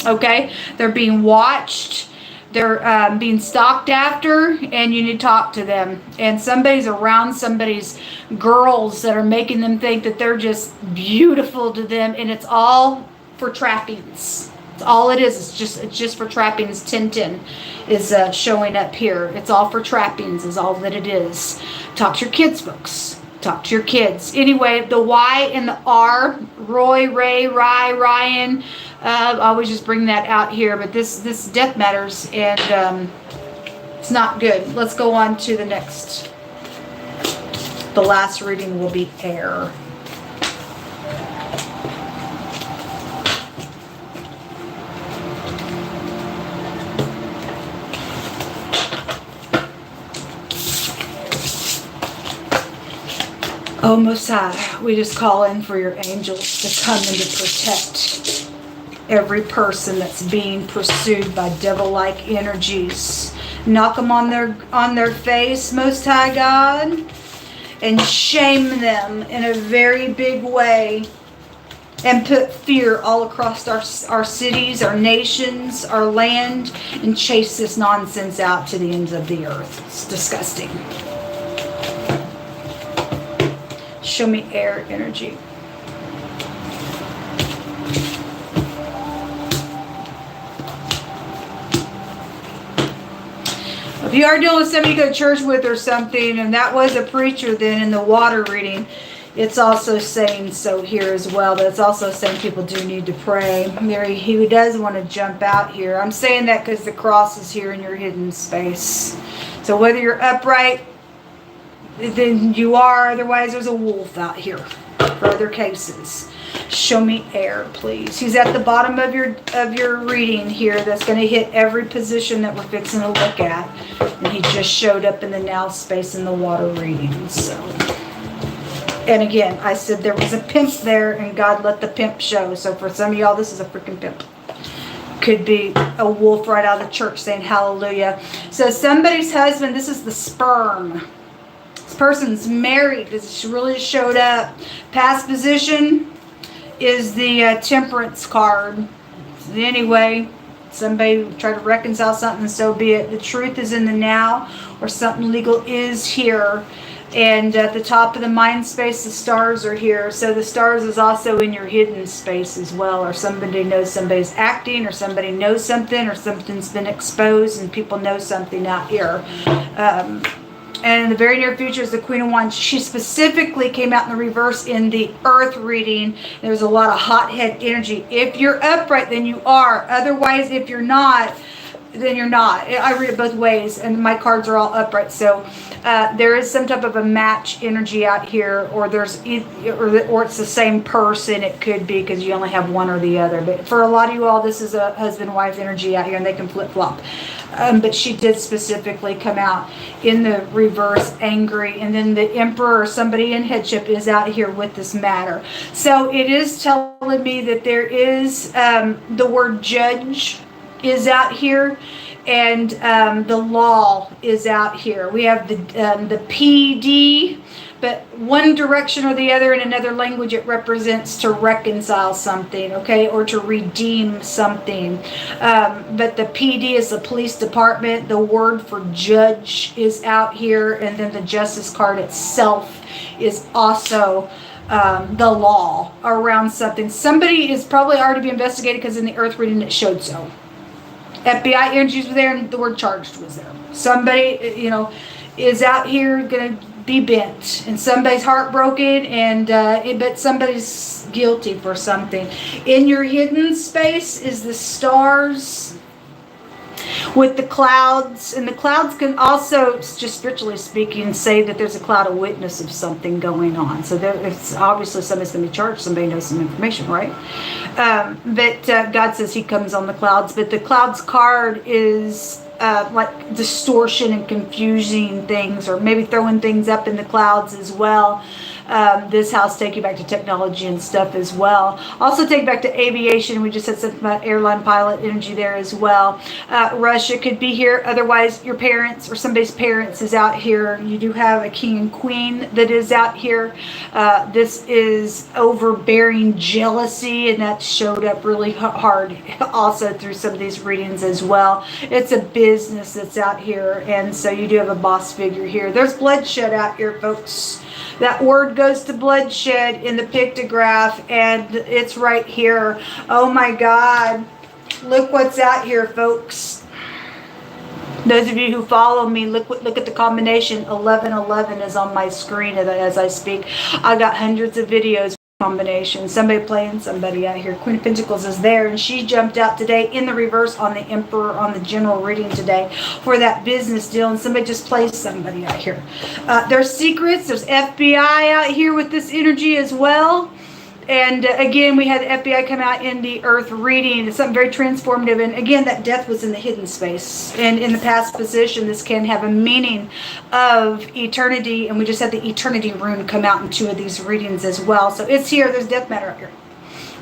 Okay, they're being watched, they're being stalked after, and you need to talk to them. And somebody's around somebody's girls that are making them think that they're just beautiful to them, and it's all for trappings. It's all it is. It's just for trappings. 1010 is showing up here. It's all for trappings is all that it is. Talk to your kids, folks. Talk to your kids. Anyway, the Y and the R, Roy, Ray, Rye, Ryan, I always just bring that out here. But this death matters, and it's not good. Let's go on to the next. The last reading will be air. Oh, Most High, we just call in for your angels to come and to protect every person that's being pursued by devil-like energies. Knock them on their face, Most High God, and shame them in a very big way, and put fear all across our cities, our nations, our land, and chase this nonsense out to the ends of the earth. It's disgusting. Show me air energy. If you are dealing with somebody you go to church with or something, and that was a preacher then in the water reading, it's also saying so here as well. But it's also saying people do need to pray. He does want to jump out here. I'm saying that because the cross is here in your hidden space. So whether you're upright, then you are. Otherwise, there's a wolf out here for other cases. Show me air, please. He's at the bottom of your reading here. That's going to hit every position that we're fixing to look at. And he just showed up in the now space in the water reading. So, and again, I said there was a pimp there, and God let the pimp show. So for some of y'all, this is a freaking pimp. Could be a wolf right out of the church saying hallelujah. So somebody's husband, this is the sperm. This person's married. This really showed up. Past position is the temperance card. Anyway, somebody tried to reconcile something, so be it. The truth is in the now, or something legal is here. And at the top of the mind space, the stars are here. So the stars is also in your hidden space as well. Or somebody knows somebody's acting, or somebody knows something, or something's been exposed and people know something out here. And in the very near future is the Queen of Wands. She specifically came out in the reverse in the earth reading. There's a lot of hothead energy. If you're upright, then you are. Otherwise, if you're not, then you're not. I read it both ways, and my cards are all upright. So there is some type of a match energy out here, or or it's the same person. It could be because you only have one or the other. But for a lot of you all, this is a husband-wife energy out here, and they can flip-flop. But she did specifically come out in the reverse, angry, and then the Emperor or somebody in headship is out here with this matter. So it is telling me that there is the word judge is out here, and the law is out here. We have the PD, but one direction or the other in another language, it represents to reconcile something, okay, or to redeem something. But the PD is the police department. The word for judge is out here, and then the justice card itself is also the law around something. Somebody is probably already being investigated because in the earth reading it showed so. FBI energies were there, and the word charged was there. Somebody, is out here going to be bent, and somebody's heartbroken, and but somebody's guilty for something. In your hidden space is the stars with the clouds, and the clouds can also, just spiritually speaking, say that there's a cloud of witness of something going on. So it's obviously somebody's going to be charged. Somebody knows some information, right? But God says he comes on the clouds. But the clouds card is like distortion and confusing things, or maybe throwing things up in the clouds as well. This house take you back to technology and stuff as well. Also take back to aviation. We just said something about airline pilot energy there as well. Russia could be here. Otherwise, your parents or somebody's parents is out here. You do have a king and queen that is out here. This is overbearing jealousy, and that showed up really hard also through some of these readings as well. It's a business that's out here, and so you do have a boss figure here. There's bloodshed out here, folks. That word goes to bloodshed in the pictograph, and it's right here. Oh my God. Look what's out here, folks. Those of you who follow me, look at the combination. 1111 is on my screen as I speak. I got hundreds of videos. Combination. Somebody playing somebody out here. Queen of Pentacles is there, and she jumped out today in the reverse on the Emperor on the general reading today for that business deal, and somebody just plays somebody out here. There's secrets. There's FBI out here with this energy as well. And again, we had the FBI come out in the earth reading. It's something very transformative. And again, that death was in the hidden space. And in the past position, this can have a meaning of eternity. And we just had the eternity rune come out in 2 of these readings as well. So it's here. There's death matter up here.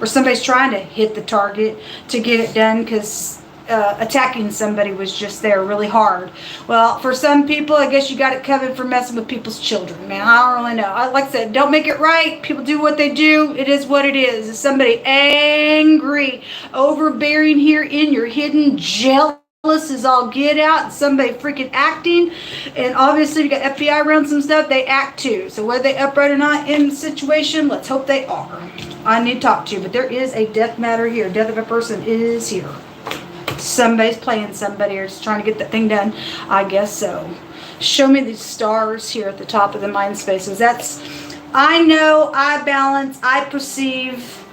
Or somebody's trying to hit the target to get it done because attacking somebody was just there really hard. Well, for some people, I guess you got it covered for messing with people's children, man. I don't really know. Like I said, don't make it right. People do what they do. It is what it is. Is somebody angry, overbearing here in your hidden, jealous is all get out, somebody freaking acting, and obviously you got FBI around some stuff, they act too. So whether they upright or not in the situation, let's hope they are. I need to talk to you, but there is a death matter here. Death of a person is here. Somebody's playing somebody or just trying to get that thing done. I guess so. Show me these stars here at the top of the mind spaces. That's, I know, I balance, I perceive,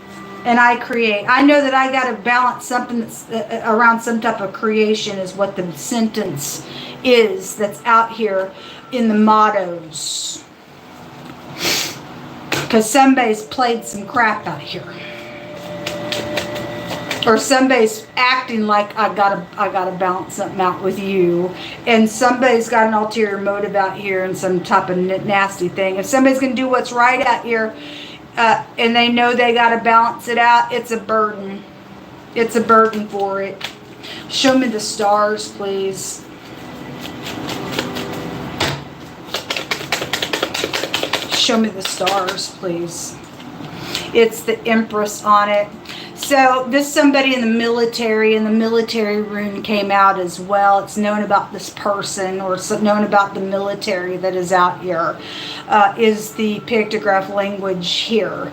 and I create. I know that I got to balance something that's around some type of creation is what the sentence is that's out here in the mottos. Because somebody's played some crap out here. Or somebody's acting like I gotta balance something out with you, and somebody's got an ulterior motive out here and some type of nasty thing. If somebody's gonna do what's right out here, and they know they gotta balance it out, it's a burden. It's a burden for it. Show me the stars, please. Show me the stars, please. It's the Empress on it. So this somebody in the military, and the military rune came out as well. It's known about this person, or it's known about the military that is out here, is the pictograph language here.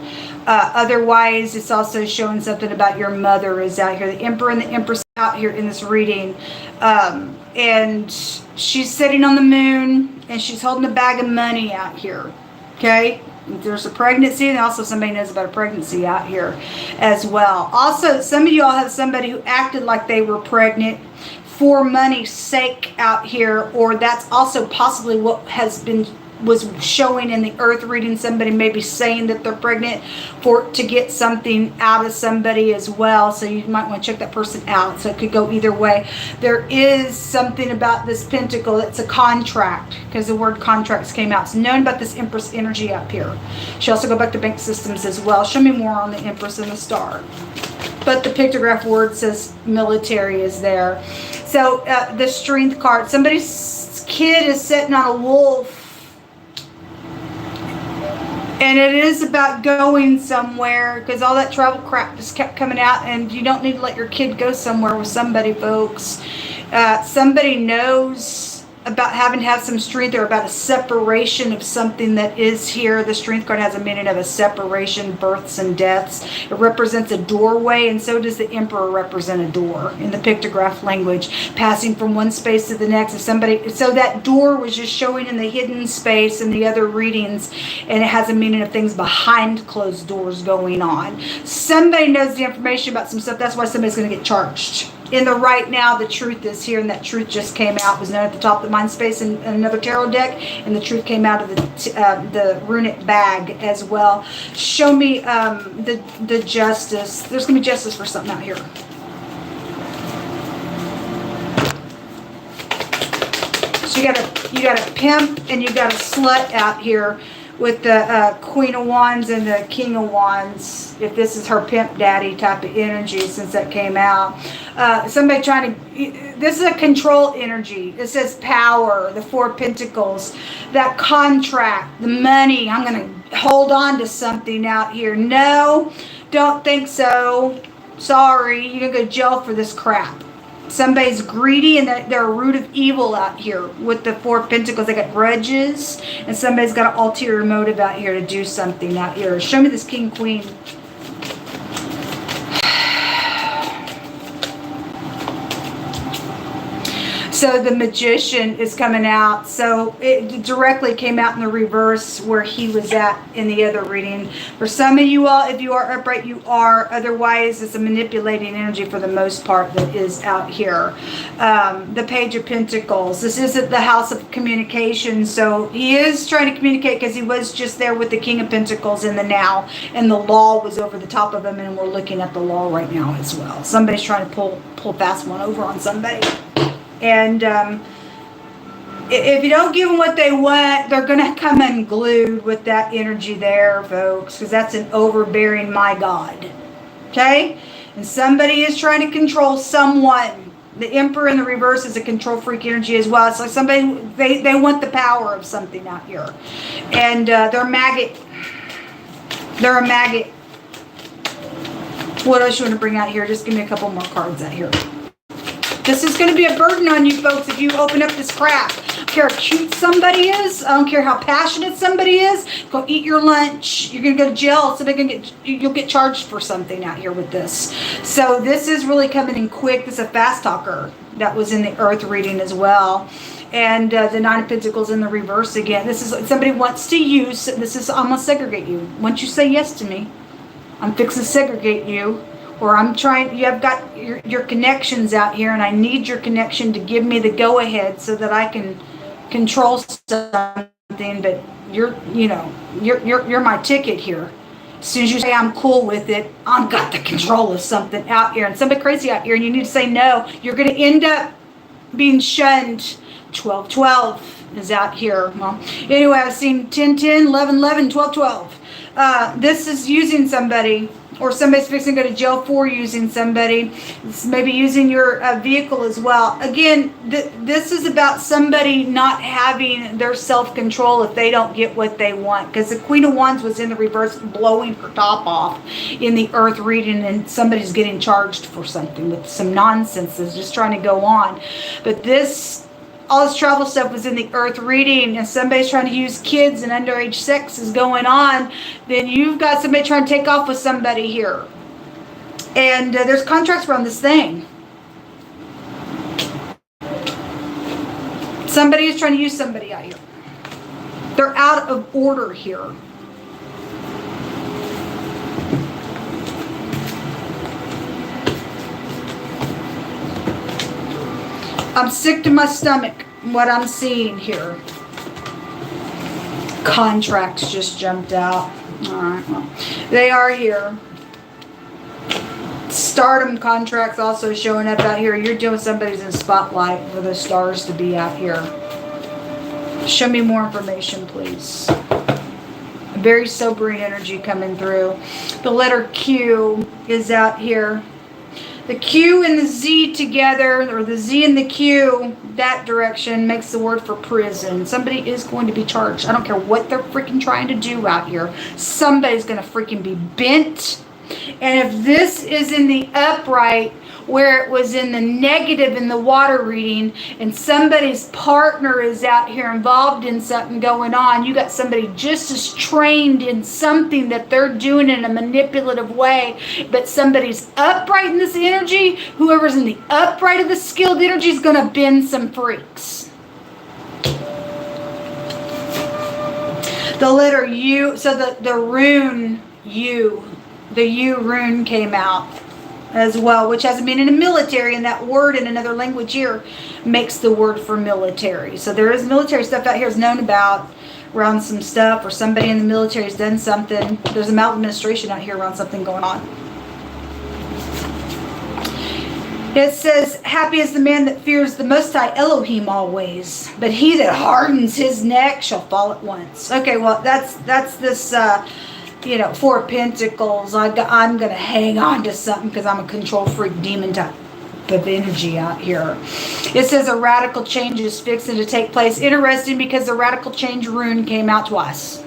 Otherwise, it's also showing something about your mother is out here. The Emperor and the Empress out here in this reading. And she's sitting on the moon, and she's holding a bag of money out here. Okay? There's a pregnancy, and also somebody knows about a pregnancy out here as well. Also, some of y'all have somebody who acted like they were pregnant for money's sake out here, or that's also possibly what was showing in the earth reading. Somebody may be saying that they're pregnant to get something out of somebody as well. So you might want to check that person out. So it could go either way. There is something about this pentacle. It's a contract, because the word contracts came out. It's known about this Empress energy up here. She also go back to bank systems as well. Show me more on the Empress and the star. But the pictograph word says military is there. So the strength card. Somebody's kid is sitting on a wolf. And it is about going somewhere, because all that travel crap just kept coming out, and you don't need to let your kid go somewhere with somebody, folks. Somebody knows about having to have some strength, or about a separation of something that is here. The strength card has a meaning of a separation, births and deaths. It represents a doorway, and so does the Emperor represent a door in the pictograph language, passing from one space to the next. If somebody, so that door was just showing in the hidden space in the other readings, and it has a meaning of things behind closed doors going on. Somebody knows the information about some stuff. That's why somebody's going to get charged. In the right now, the truth is here, and that truth just came out. It was known at the top of the mind space in another tarot deck, and the truth came out of the runic bag as well. Show me the justice. There's going to be justice for something out here. So you got a pimp and you got a slut out here with the Queen of Wands and the King of Wands, if this is her pimp daddy type of energy, since that came out. Somebody trying to, this is a control energy. It says power, the Four of Pentacles, that contract, the money. I'm going to hold on to something out here. No, don't think so. Sorry, you're going to go to jail for this crap. Somebody's greedy, and they're a root of evil out here with the Four of Pentacles. They got grudges, and somebody's got an ulterior motive out here to do something out here. Show me this King, Queen. So the magician is coming out. So it directly came out in the reverse where he was at in the other reading. For some of you all, if you are upright, you are. Otherwise, it's a manipulating energy for the most part that is out here. The Page of Pentacles. This isn't the house of communication. So he is trying to communicate because he was just there with the King of Pentacles in the now. And the law was over the top of him. And we're looking at the law right now as well. Somebody's trying to pull fast one over on somebody. And if you don't give them what they want, they're going to come unglued with that energy there, folks, because that's an overbearing my God. Okay? And somebody is trying to control someone. The Emperor in the reverse is a control freak energy as well. It's like somebody, they want the power of something out here. And they're a maggot. They're a maggot. What else you want to bring out here? Just give me a couple more cards out here. This is going to be a burden on you folks if you open up this crap. I don't care how cute somebody is. I don't care how passionate somebody is. Go eat your lunch. You're going to go to jail. So you'll get charged for something out here with this. So this is really coming in quick. This is a fast talker that was in the Earth reading as well. And the Nine of Pentacles in the reverse again. This is somebody wants to use. This is, I'm going to segregate you. Once you say yes to me, I'm fixing to segregate you. Or I'm trying, you've got your connections out here, and I need your connection to give me the go-ahead so that I can control something. But you're my ticket here. As soon as you say I'm cool with it, I've got the control of something out here, and somebody crazy out here, and you need to say no. You're going to end up being shunned. 12-12 is out here. Well, anyway, I've seen 10-10, 11-11, 12-12. This is using somebody. Or somebody's fixing to go to jail for using somebody. It's maybe using your vehicle as well. Again, this is about somebody not having their self-control if they don't get what they want. Because the Queen of Wands was in the reverse blowing her top off in the Earth reading. And somebody's getting charged for something with some nonsense that's just trying to go on. But all this travel stuff was in the Earth reading, and somebody's trying to use kids and underage sex is going on, then you've got somebody trying to take off with somebody here. And there's contracts around this thing. Somebody is trying to use somebody out here. They're out of order here. I'm sick to my stomach what I'm seeing here. Contracts just jumped out. All right, well, they are here. Stardom contracts also showing up out here. You're doing somebody's in spotlight for the stars to be out here. Show me more information, please. A very sobering energy coming through. The letter Q is out here. The Q and the Z together, or the Z and the Q, that direction makes the word for prison. Somebody is going to be charged. I don't care what they're freaking trying to do out here. Somebody's going to freaking be bent. And if this is in the upright, where it was in the negative in the water reading, and somebody's partner is out here involved in something going on, you got somebody just as trained in something that they're doing in a manipulative way, but somebody's upright in this energy, whoever's in the upright of the skilled energy is going to bend some freaks. The letter U, so the rune U, the U rune came out as well, which has a meaning in military, and that word in another language here makes the word for military. So there is military stuff out here is known about around some stuff, or somebody in the military has done something. There's a maladministration out here around something going on. It says, happy is the man that fears the Most High Elohim always, but he that hardens his neck shall fall at once. Okay, well, that's this... Four of Pentacles. I'm going to hang on to something because I'm a control freak demon type of energy out here. It says a radical change is fixing to take place. Interesting, because the radical change rune came out twice.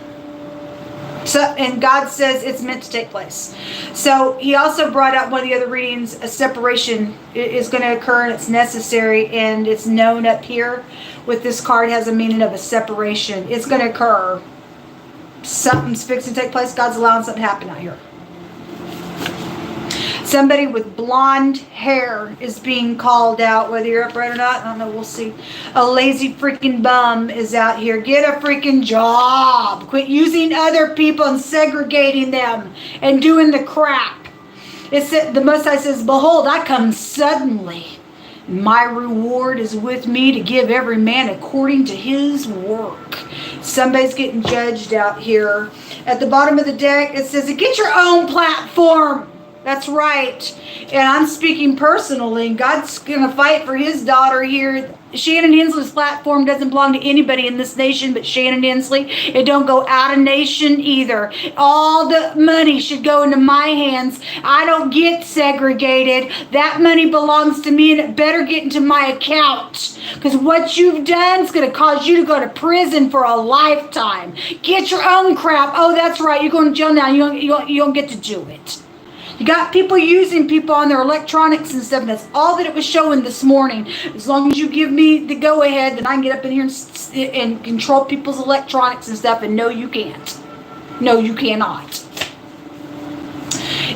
So, and God says it's meant to take place. So he also brought out one of the other readings, a separation is going to occur, and it's necessary, and it's known up here with this card has a meaning of a separation. It's going to occur. Something's fixing to take place. God's allowing something to happen out here. Somebody with blonde hair is being called out, whether you're upright or not. I don't know. We'll see. A lazy freaking bum is out here. Get a freaking job. Quit using other people and segregating them and doing the crap. The Most High says, behold, I come suddenly. My reward is with me to give every man according to his work. Somebody's getting judged out here. At the bottom of the deck, it says, get your own platform. That's right. And I'm speaking personally. God's going to fight for his daughter here. Shannon Hensley's platform doesn't belong to anybody in this nation but Shannon Hensley. It don't go out of nation either. All the money should go into my hands. I don't get segregated. That money belongs to me, and it better get into my account. Because what you've done is going to cause you to go to prison for a lifetime. Get your own crap. Oh, that's right. You're going to jail now. You don't get to do it. You got people using people on their electronics and stuff, and that's all that it was showing this morning. As long as you give me the go-ahead, then I can get up in here and control people's electronics and stuff, and no, you can't. No, you cannot.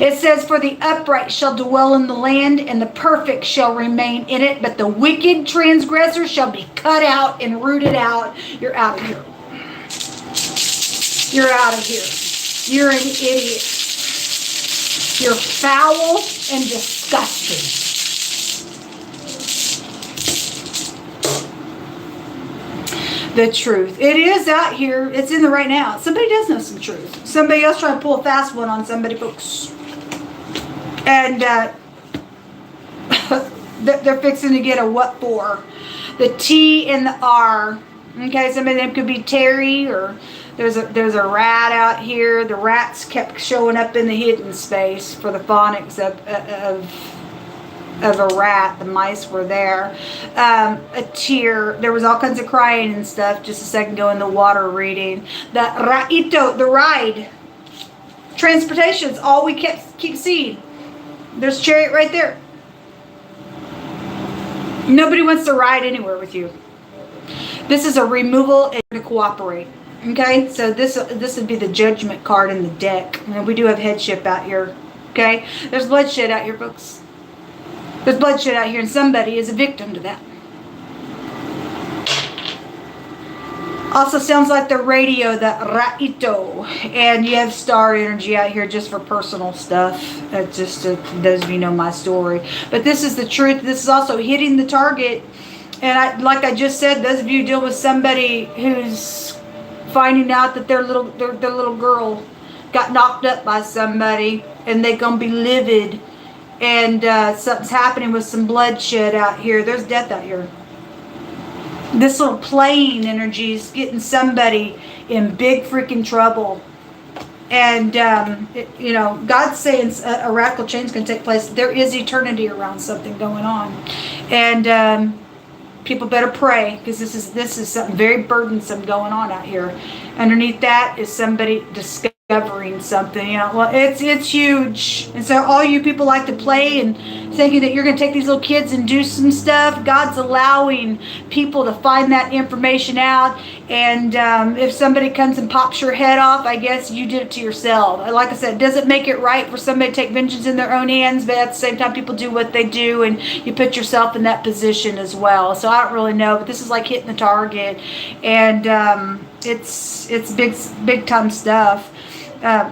It says, for the upright shall dwell in the land, and the perfect shall remain in it, but the wicked transgressor shall be cut out and rooted out. You're out of here. You're out of here. You're an idiot. You're foul and disgusting. The truth. It is out here. It's in the right now. Somebody does know some truth. Somebody else trying to pull a fast one on somebody, folks. And they're fixing to get a what for. The T and the R. Okay, some of them could be Terry, or there's a rat out here. The rats kept showing up in the hidden space for the phonics of a rat. The mice were there. A tear. There was all kinds of crying and stuff just a second ago in the water reading. The raito, the ride. Transportation is all we keep seeing. There's Chariot right there. Nobody wants to ride anywhere with you. This is a removal and to cooperate. Okay, so this would be the judgment card in the deck. And we do have headship out here. Okay, there's bloodshed out here, folks. There's bloodshed out here, and somebody is a victim to that. Also sounds like the radio, the Raito. And you have star energy out here just for personal stuff. Just to, those of you know my story. But this is the truth. This is also hitting the target. And like I just said, those of you deal with somebody who's finding out that their little girl got knocked up by somebody, and they're going to be livid. And something's happening with some bloodshed out here. There's death out here. This little playing energy is getting somebody in big freaking trouble. And, God's saying a radical change is going to take place. There is eternity around something going on. And people better pray, because this is something very burdensome going on out here. Underneath that is somebody discovering something. Well, it's huge. And so all you people like to play and thinking that you're going to take these little kids and do some stuff. God's allowing people to find that information out. And if somebody comes and pops your head off, I guess you did it to yourself. Like I said, does it make it right for somebody to take vengeance in their own hands? But at the same time, people do what they do, and you put yourself in that position as well. So I don't really know, but this is like hitting the target. And it's big time stuff.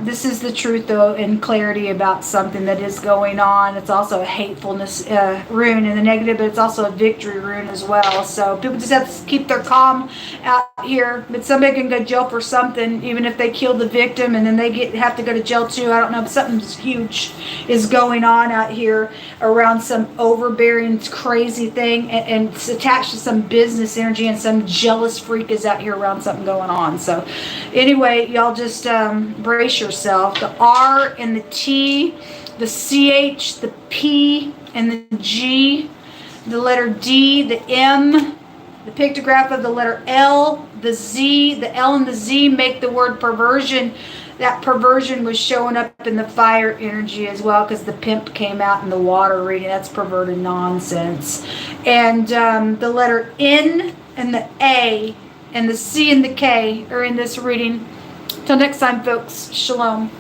This is the truth, though, and clarity about something that is going on. It's also a hatefulness rune in the negative, but it's also a victory rune as well. So people just have to keep their calm out here. But somebody can go to jail for something, even if they kill the victim, and then they have to go to jail too. I don't know, but something huge is going on out here around some overbearing, crazy thing, and it's attached to some business energy, and some jealous freak is out here around something going on. So anyway, y'all just brace yourself. The R and the T, the CH, the P and the G, the letter D, the M, the pictograph of the letter L, the Z, the L and the Z make the word perversion. That perversion was showing up in the fire energy as well, because the pimp came out in the water reading. That's perverted nonsense. And the letter N and the A and the C and the K are in this reading. Till next time, folks. Shalom.